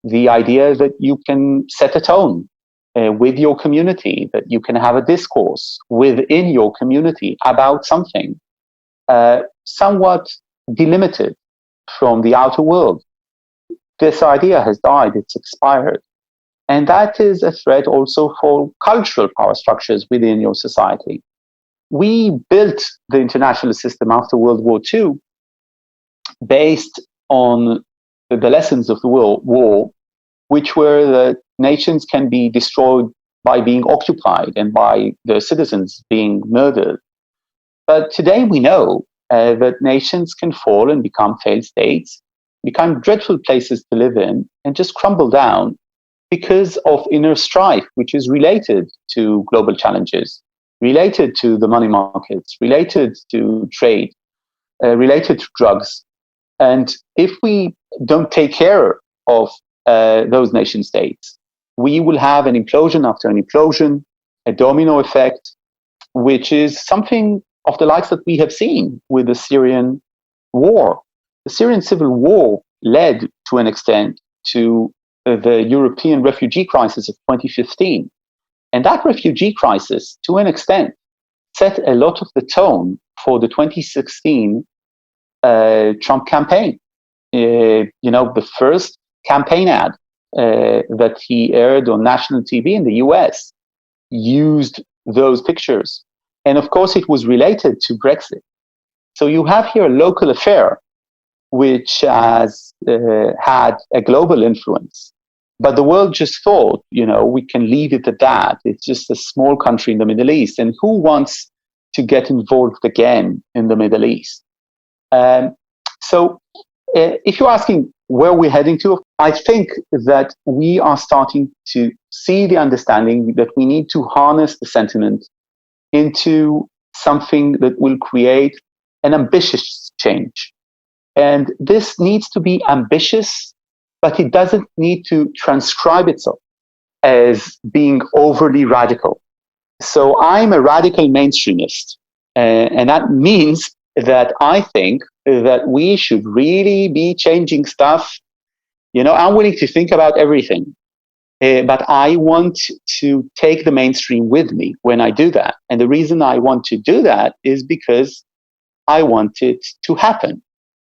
S2: The idea that you can set a tone with your community, that you can have a discourse within your community about something somewhat delimited from the outer world. This idea has died, it's expired. And that is a threat also for cultural power structures within your society. We built the international system after World War II based on the lessons of the World War, which were that nations can be destroyed by being occupied and by their citizens being murdered. But today we know that nations can fall and become failed states, become dreadful places to live in, and just crumble down because of inner strife, which is related to global challenges, related to the money markets, related to trade, related to drugs. And if we don't take care of those nation states, we will have an implosion after an implosion, a domino effect, which is something of the likes that we have seen with the Syrian war. The Syrian civil war led to an extent to the European refugee crisis of 2015. And that refugee crisis, to an extent, set a lot of the tone for the 2016 Trump campaign. The first campaign ad that he aired on national TV in the US used those pictures. And of course, it was related to Brexit. So you have here a local affair which has had a global influence. But the world just thought, we can leave it at that. It's just a small country in the Middle East. And who wants to get involved again in the Middle East? So if you're asking where we're heading to, I think that we are starting to see the understanding that we need to harness the sentiment into something that will create an ambitious change. And this needs to be ambitious, but it doesn't need to transcribe itself as being overly radical. So I'm a radical mainstreamist. And that means that I think that we should really be changing stuff. I'm willing to think about everything, but I want to take the mainstream with me when I do that. And the reason I want to do that is because I want it to happen.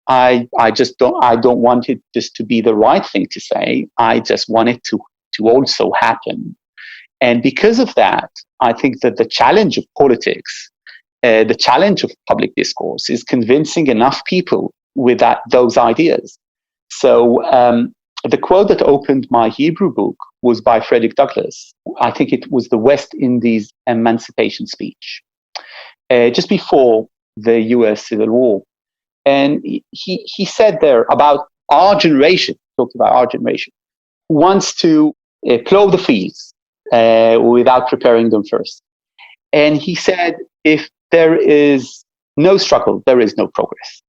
S2: I don't want it just to be the right thing to say. I just want it to also happen. And because of that, I think that the challenge of politics, the challenge of public discourse is convincing enough people with those ideas. So the quote that opened my Hebrew book was by Frederick Douglass. I think it was the West Indies Emancipation Speech, just before the US Civil War. And he said there about our generation, talked about our generation, who wants to plow the fields without preparing them first. And he said, if there is no struggle, there is no progress.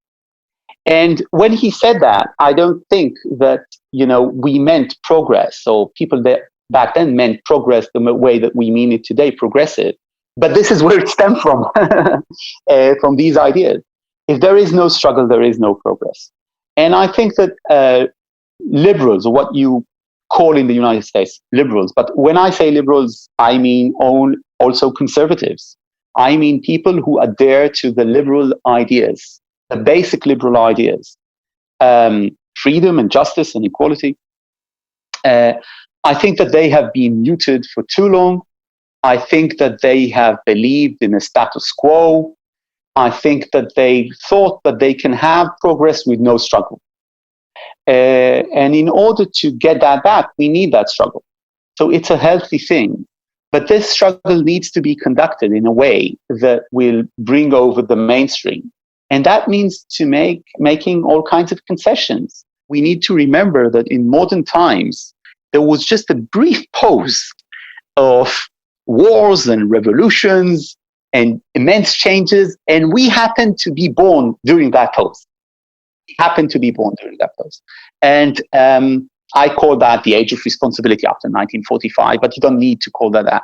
S2: And when he said that, I don't think that, we meant progress, or people that back then meant progress the way that we mean it today, progressive. But this is where it stemmed from, from these ideas. If there is no struggle, there is no progress. And I think that liberals, or what you call in the United States liberals, but when I say liberals, I mean also conservatives. I mean people who adhere to the liberal ideas, the basic liberal ideas, freedom and justice and equality. I think that they have been muted for too long. I think that they have believed in a status quo. I think that they thought that they can have progress with no struggle. And in order to get that back, we need that struggle. So it's a healthy thing. But this struggle needs to be conducted in a way that will bring over the mainstream. And that means making all kinds of concessions. We need to remember that in modern times, there was just a brief pause of wars and revolutions and immense changes, and we happened to be born during that pause. And I call that the age of responsibility after 1945, but you don't need to call that.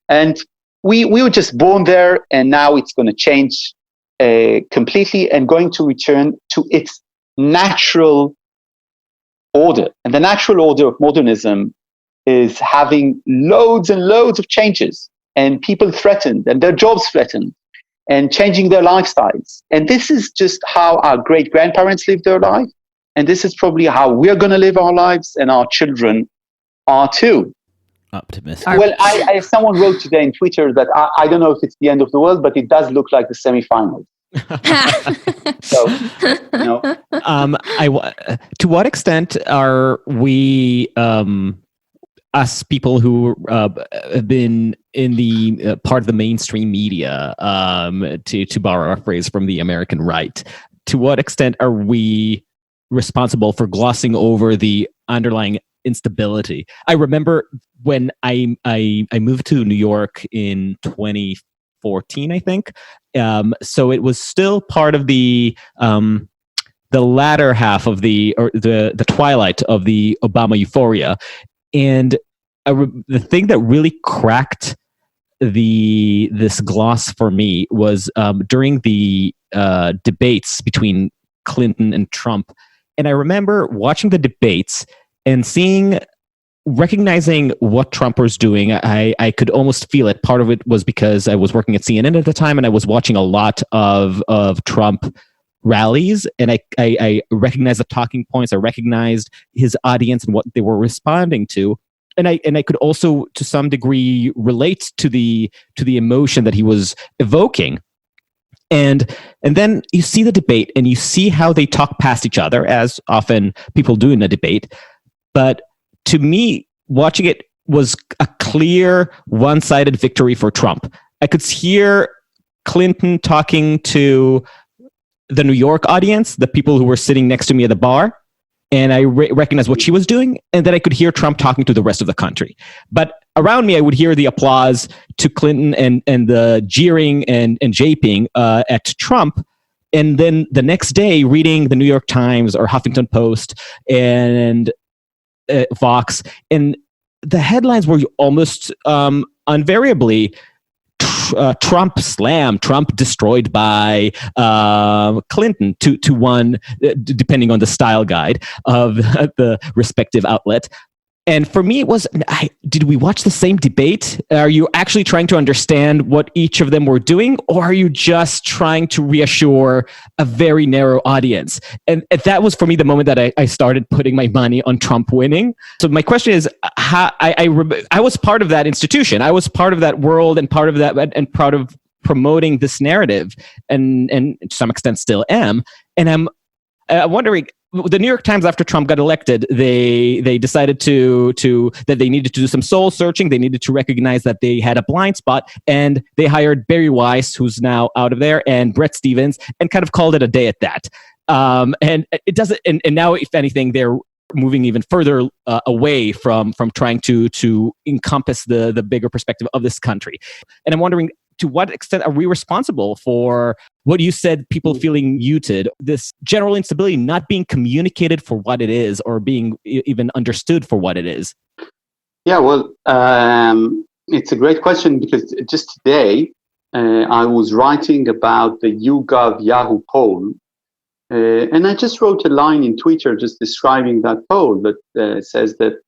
S2: And we were just born there, and now it's going to change completely and going to return to its natural order. And the natural order of modernism is having loads and loads of changes, and people threatened, and their jobs threatened, and changing their lifestyles. And this is just how our great-grandparents lived their life. And this is probably how we're going to live our lives, and our children are too.
S1: Optimistic.
S2: Well, someone wrote today in Twitter that I don't know if it's the end of the world, but it does look like the semifinals. So,
S1: to what extent are we, us people who have been in the part of the mainstream media, to borrow a phrase from the American right, to what extent are we responsible for glossing over the underlying instability? I remember when I moved to New York in 2014, I think. So it was still part of the latter half of the twilight of the Obama-phoria, and the thing that really cracked this gloss for me was during the debates between Clinton and Trump. And I remember watching the debates and recognizing what Trump was doing. I could almost feel it. Part of it was because I was working at CNN at the time, and I was watching a lot of Trump rallies, and I recognized the talking points. I recognized his audience and what they were responding to. And I could also, to some degree, relate to the emotion that he was evoking. And then you see the debate, and you see how they talk past each other, as often people do in a debate. But to me, watching it was a clear one-sided victory for Trump. I could hear Clinton talking to the New York audience, the people who were sitting next to me at the bar, and I recognized what she was doing, and then I could hear Trump talking to the rest of the country. But around me, I would hear the applause to Clinton and the jeering and japing at Trump. And then the next day, reading the New York Times or Huffington Post and Vox, and the headlines were almost invariably Trump slammed, Trump destroyed by Clinton to one, depending on the style guide of the respective outlet. And for me, it was, did we watch the same debate? Are you actually trying to understand what each of them were doing? Or are you just trying to reassure a very narrow audience? And that was, for me, the moment that I started putting my money on Trump winning. So my question is, how I was part of that institution. I was part of that world and part of that, and proud of promoting this narrative, and to some extent still am. And I'm wondering, the New York Times, after Trump got elected, they decided that they needed to do some soul searching. They needed to recognize that they had a blind spot, and they hired Barry Weiss, who's now out of there, and Bret Stephens, and kind of called it a day at that. And it doesn't. And now, if anything, they're moving even further away from trying to encompass the bigger perspective of this country. And I'm wondering, to what extent are we responsible for what you said, people feeling muted, this general instability not being communicated for what it is, or being even understood for what it is?
S2: Yeah, well, it's a great question, because just today I was writing about the YouGov Yahoo poll, and I just wrote a line in Twitter just describing that poll that says that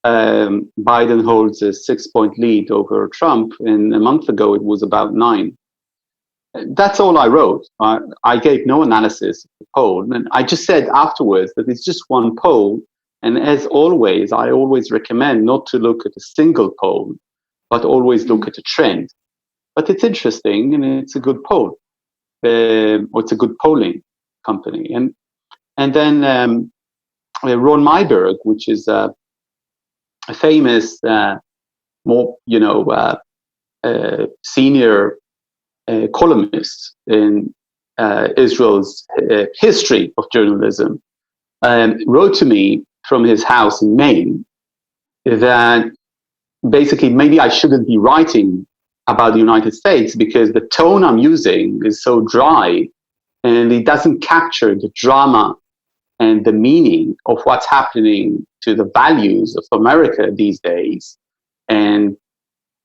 S2: Biden holds a 6-point lead over Trump, and a month ago it was about 9. That's all I wrote. I gave no analysis of the poll, and I just said afterwards that it's just one poll, and as always, I always recommend not to look at a single poll, but always look at a trend. But it's interesting, and it's a good poll, or it's a good polling company. And then Ron Myberg, which is a famous, senior columnist in Israel's history of journalism, wrote to me from his house in Maine that basically maybe I shouldn't be writing about the United States, because the tone I'm using is so dry, and it doesn't capture the drama and the meaning of what's happening to the values of America these days, and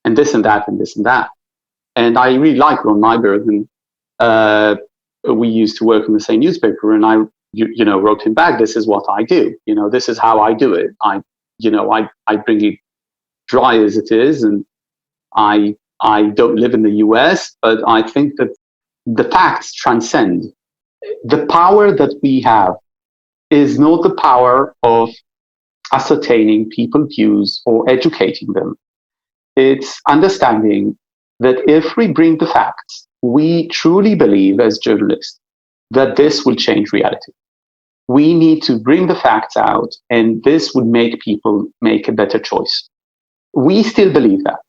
S2: this and that and this and that. And I really like Ron Nyberg, and we used to work in the same newspaper, and I wrote him back, this is what I do. This is how I do it. I bring it dry as it is, and I don't live in the US, but I think that the facts transcend. The power that we have is not the power of ascertaining people's views or educating them. It's understanding that if we bring the facts, we truly believe as journalists that this will change reality. We need to bring the facts out, and this would make people make a better choice. We still believe that.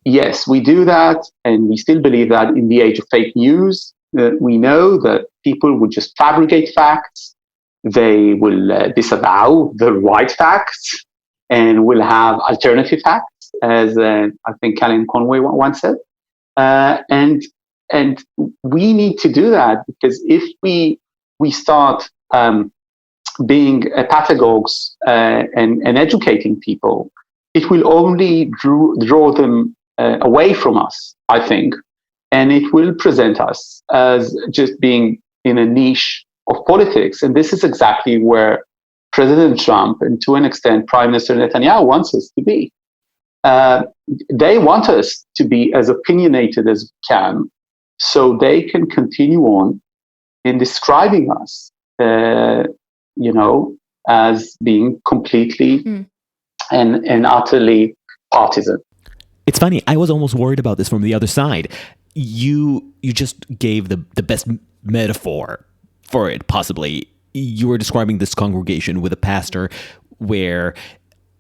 S2: Yes, we do that, and we still believe that in the age of fake news, we know that people would just fabricate facts. They will disavow the right facts and will have alternative facts, as I think Kellyanne Conway once said. And we need to do that, because if we start being pedagogues and educating people, it will only draw them away from us, I think, and it will present us as just being in a niche of politics. And this is exactly where President Trump, and to an extent Prime Minister Netanyahu, wants us to be. They want us to be as opinionated as we can, so they can continue on in describing us, as being completely and utterly partisan.
S1: It's funny. I was almost worried about this from the other side. You just gave the best metaphor for it, possibly. You were describing this congregation with a pastor where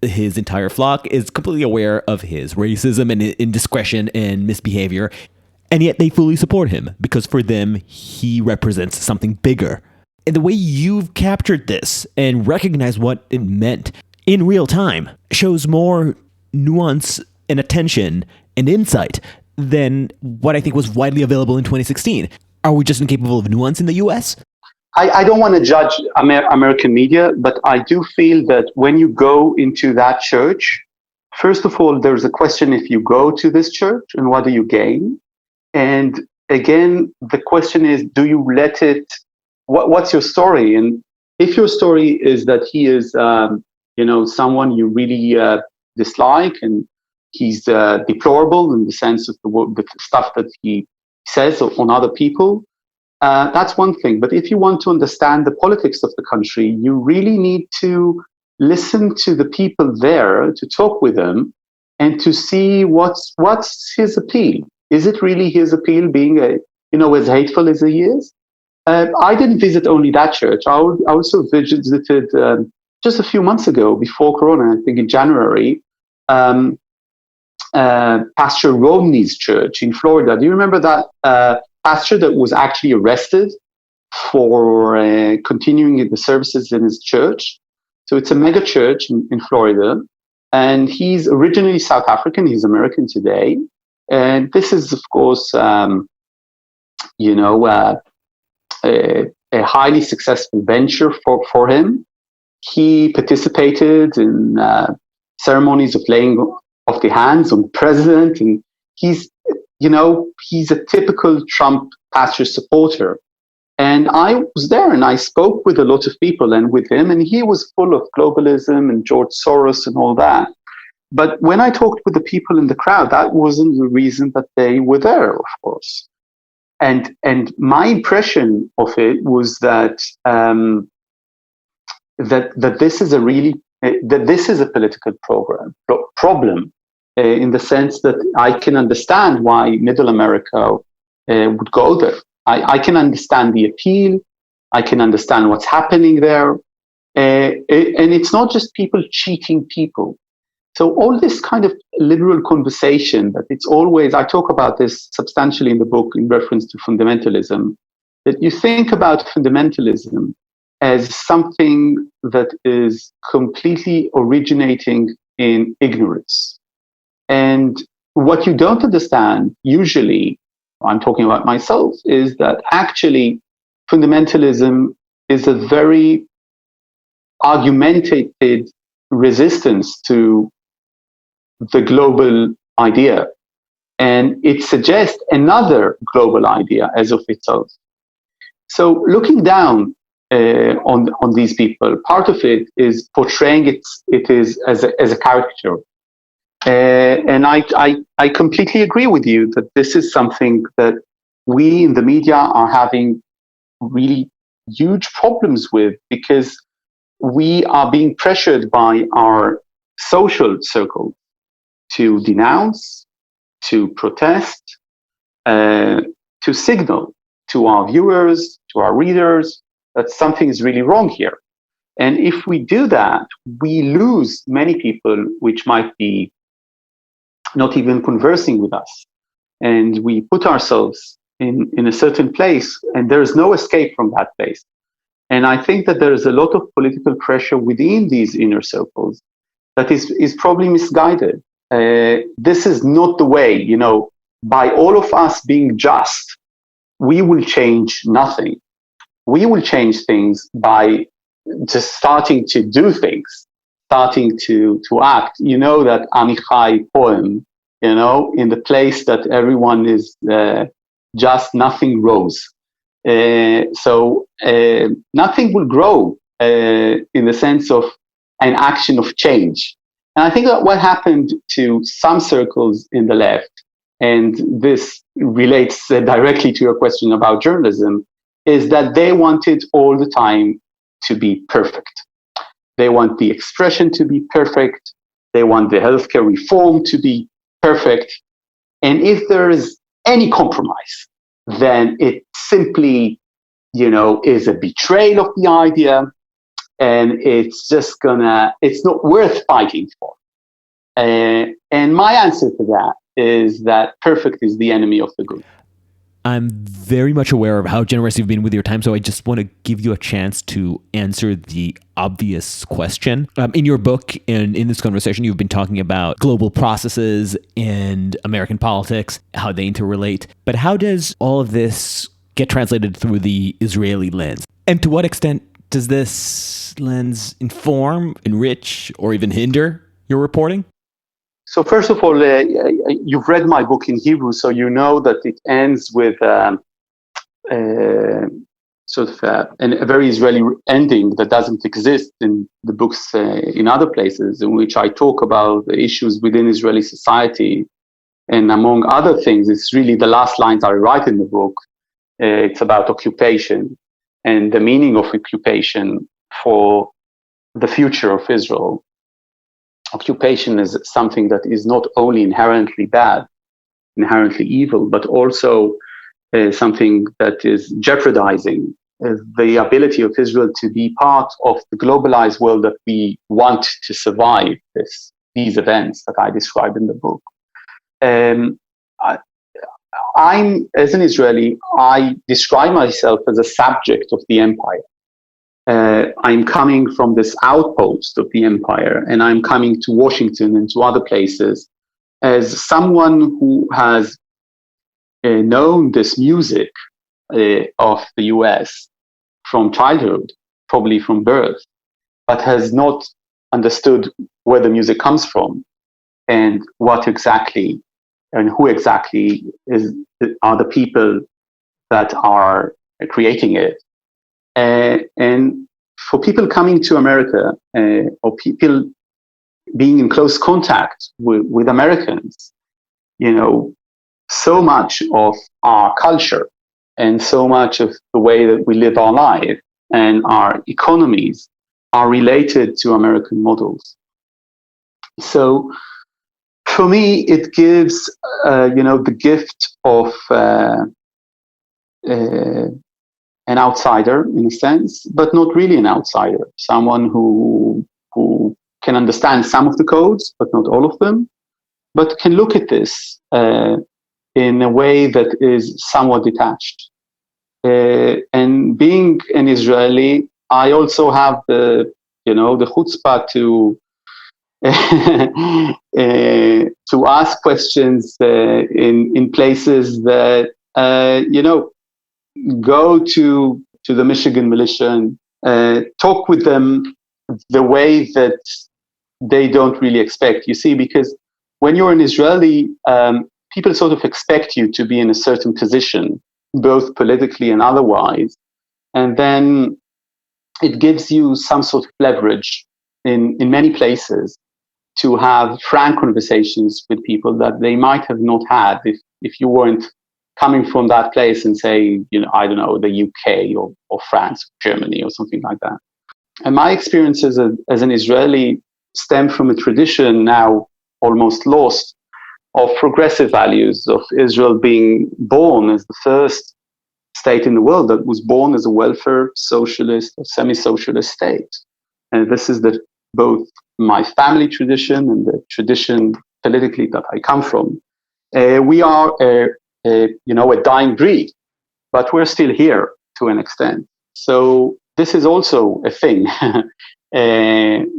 S1: his entire flock is completely aware of his racism and indiscretion and misbehavior, and yet they fully support him because for them, he represents something bigger. And the way you've captured this and recognized what it meant in real time shows more nuance and attention and insight than what I think was widely available in 2016. Are we just incapable of nuance in the US?
S2: I don't want to judge American media, but I do feel that when you go into that church, first of all, there's a question if you go to this church and what do you gain? And again, the question is, do you let it, what's your story? And if your story is that he is, someone you really dislike, and he's deplorable in the sense of the stuff that he says on other people, that's one thing. But if you want to understand the politics of the country, you really need to listen to the people there, to talk with them, and to see what's his appeal. Is it really his appeal being as hateful as he is? I didn't visit only that church. I also visited just a few months ago, before Corona, I think in January, Pastor Romney's church in Florida. Do you remember that pastor that was actually arrested for continuing the services in his church? So it's a mega church in Florida, and he's originally South African. He's American today. And this is, of course, a highly successful venture for him. He participated in ceremonies of laying of the hands on the president, and he's a typical Trump pastor supporter. And I was there, and I spoke with a lot of people and with him, and he was full of globalism and George Soros and all that. But when I talked with the people in the crowd, that wasn't the reason that they were there, of course. And my impression of it was that that this is a political problem in the sense that I can understand why Middle America would go there. I can understand the appeal. I can understand what's happening there, and it's not just people cheating people. So all this kind of liberal conversation, that it's always, I talk about this substantially in the book in reference to fundamentalism, that you think about fundamentalism as something that is completely originating in ignorance. And what you don't understand, usually, I'm talking about myself, is that actually fundamentalism is a very argumentated resistance to the global idea. And it suggests another global idea as of itself. So looking down on these people, part of it is portraying it is as a caricature. And I completely agree with you that this is something that we in the media are having really huge problems with, because we are being pressured by our social circle to denounce, to protest, to signal to our viewers, to our readers, that something is really wrong here. And if we do that, we lose many people which might be not even conversing with us. And we put ourselves in a certain place, and there is no escape from that place. And I think that there is a lot of political pressure within these inner circles that is probably misguided. This is not the way, by all of us being just, we will change nothing. We will change things by just starting to do things, starting to act. You know that Amichai poem, in the place that everyone is just, nothing grows. So nothing will grow in the sense of an action of change. And I think that what happened to some circles in the left, and this relates directly to your question about journalism, is that they wanted all the time to be perfect. They want the expression to be perfect. They want the healthcare reform to be perfect. And if there is any compromise, then it simply, is a betrayal of the idea, and it's not worth fighting for. And my answer to that is that perfect is the enemy of the good.
S1: I'm very much aware of how generous you've been with your time, so I just want to give you a chance to answer the obvious question. In your book and in this conversation, you've been talking about global processes and American politics, how they interrelate. But how does all of this get translated through the Israeli lens? And to what extent does this lens inform, enrich, or even hinder your reporting?
S2: So first of all, you've read my book in Hebrew, so you know that it ends with a very Israeli ending that doesn't exist in the books in other places, in which I talk about the issues within Israeli society. And among other things, it's really the last lines I write in the book. It's about occupation and the meaning of occupation for the future of Israel. Occupation is something that is not only inherently bad, inherently evil, but also something that is jeopardizing the ability of Israel to be part of the globalized world that we want to survive these events that I describe in the book. I'm, as an Israeli, I describe myself as a subject of the empire. I'm coming from this outpost of the empire, and I'm coming to Washington and to other places as someone who has known this music of the US from childhood, probably from birth, but has not understood where the music comes from and what exactly and who exactly are the people that are creating it. And for people coming to America, or people being in close contact with Americans, so much of our culture and so much of the way that we live our life and our economies are related to American models. So for me, it gives, the gift of an outsider in a sense, but not really an outsider. Someone who can understand some of the codes, but not all of them, but can look at this in a way that is somewhat detached. And being an Israeli, I also have the chutzpah to ask questions in places that go to the Michigan militia and talk with them the way that they don't really expect. You see, because when you're an Israeli, people sort of expect you to be in a certain position, both politically and otherwise. And then it gives you some sort of leverage in many places to have frank conversations with people that they might have not had if you weren't coming from that place and say, I don't know, the UK or France, or Germany, or something like that. And my experience as an Israeli stem from a tradition now almost lost of progressive values, of Israel being born as the first state in the world that was born as a welfare socialist or semi-socialist state. And this is both my family tradition and the tradition politically that I come from. We are a dying breed, but we're still here to an extent. So this is also a thing,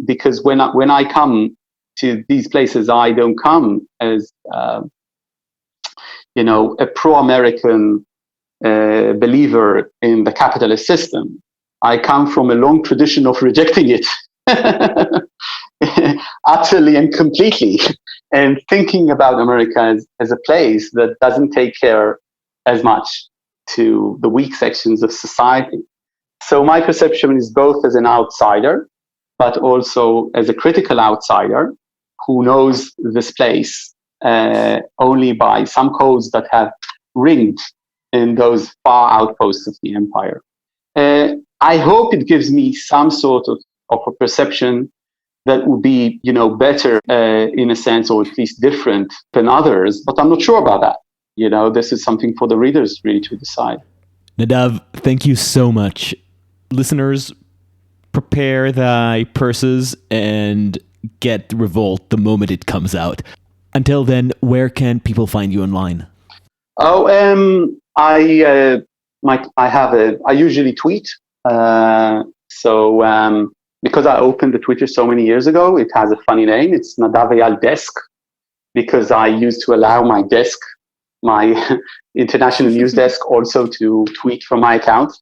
S2: because when I come to these places, I don't come as a pro-American believer in the capitalist system. I come from a long tradition of rejecting it utterly and completely, and thinking about America as a place that doesn't take care as much to the weak sections of society. So my perception is both as an outsider, but also as a critical outsider who knows this place only by some codes that have ringed in those far outposts of the empire. I hope it gives me some sort of a perception that would be, better in a sense, or at least different than others. But I'm not sure about that. This is something for the readers really to decide.
S1: Nadav, thank you so much. Listeners, prepare thy purses and get Revolt the moment it comes out. Until then, where can people find you online? I usually tweet. Because I opened the Twitter so many years ago, it has a funny name. It's Nadav Eyal Desk, because I used to allow my desk, my international news desk, also to tweet from my account.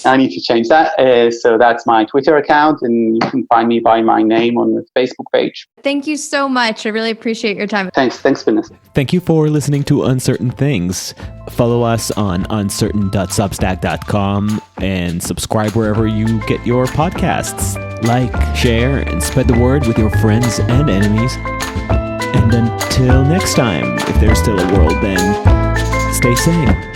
S1: I need to change that. So that's my Twitter account, and you can find me by my name on the Facebook page.
S3: Thank you so much. I really appreciate your time.
S2: Thanks, Vanessa.
S1: Thank you for listening to Uncertain Things. Follow us on uncertain.substack.com and subscribe wherever you get your podcasts. Like, share, and spread the word with your friends and enemies. And until next time, if there's still a world, then stay sane.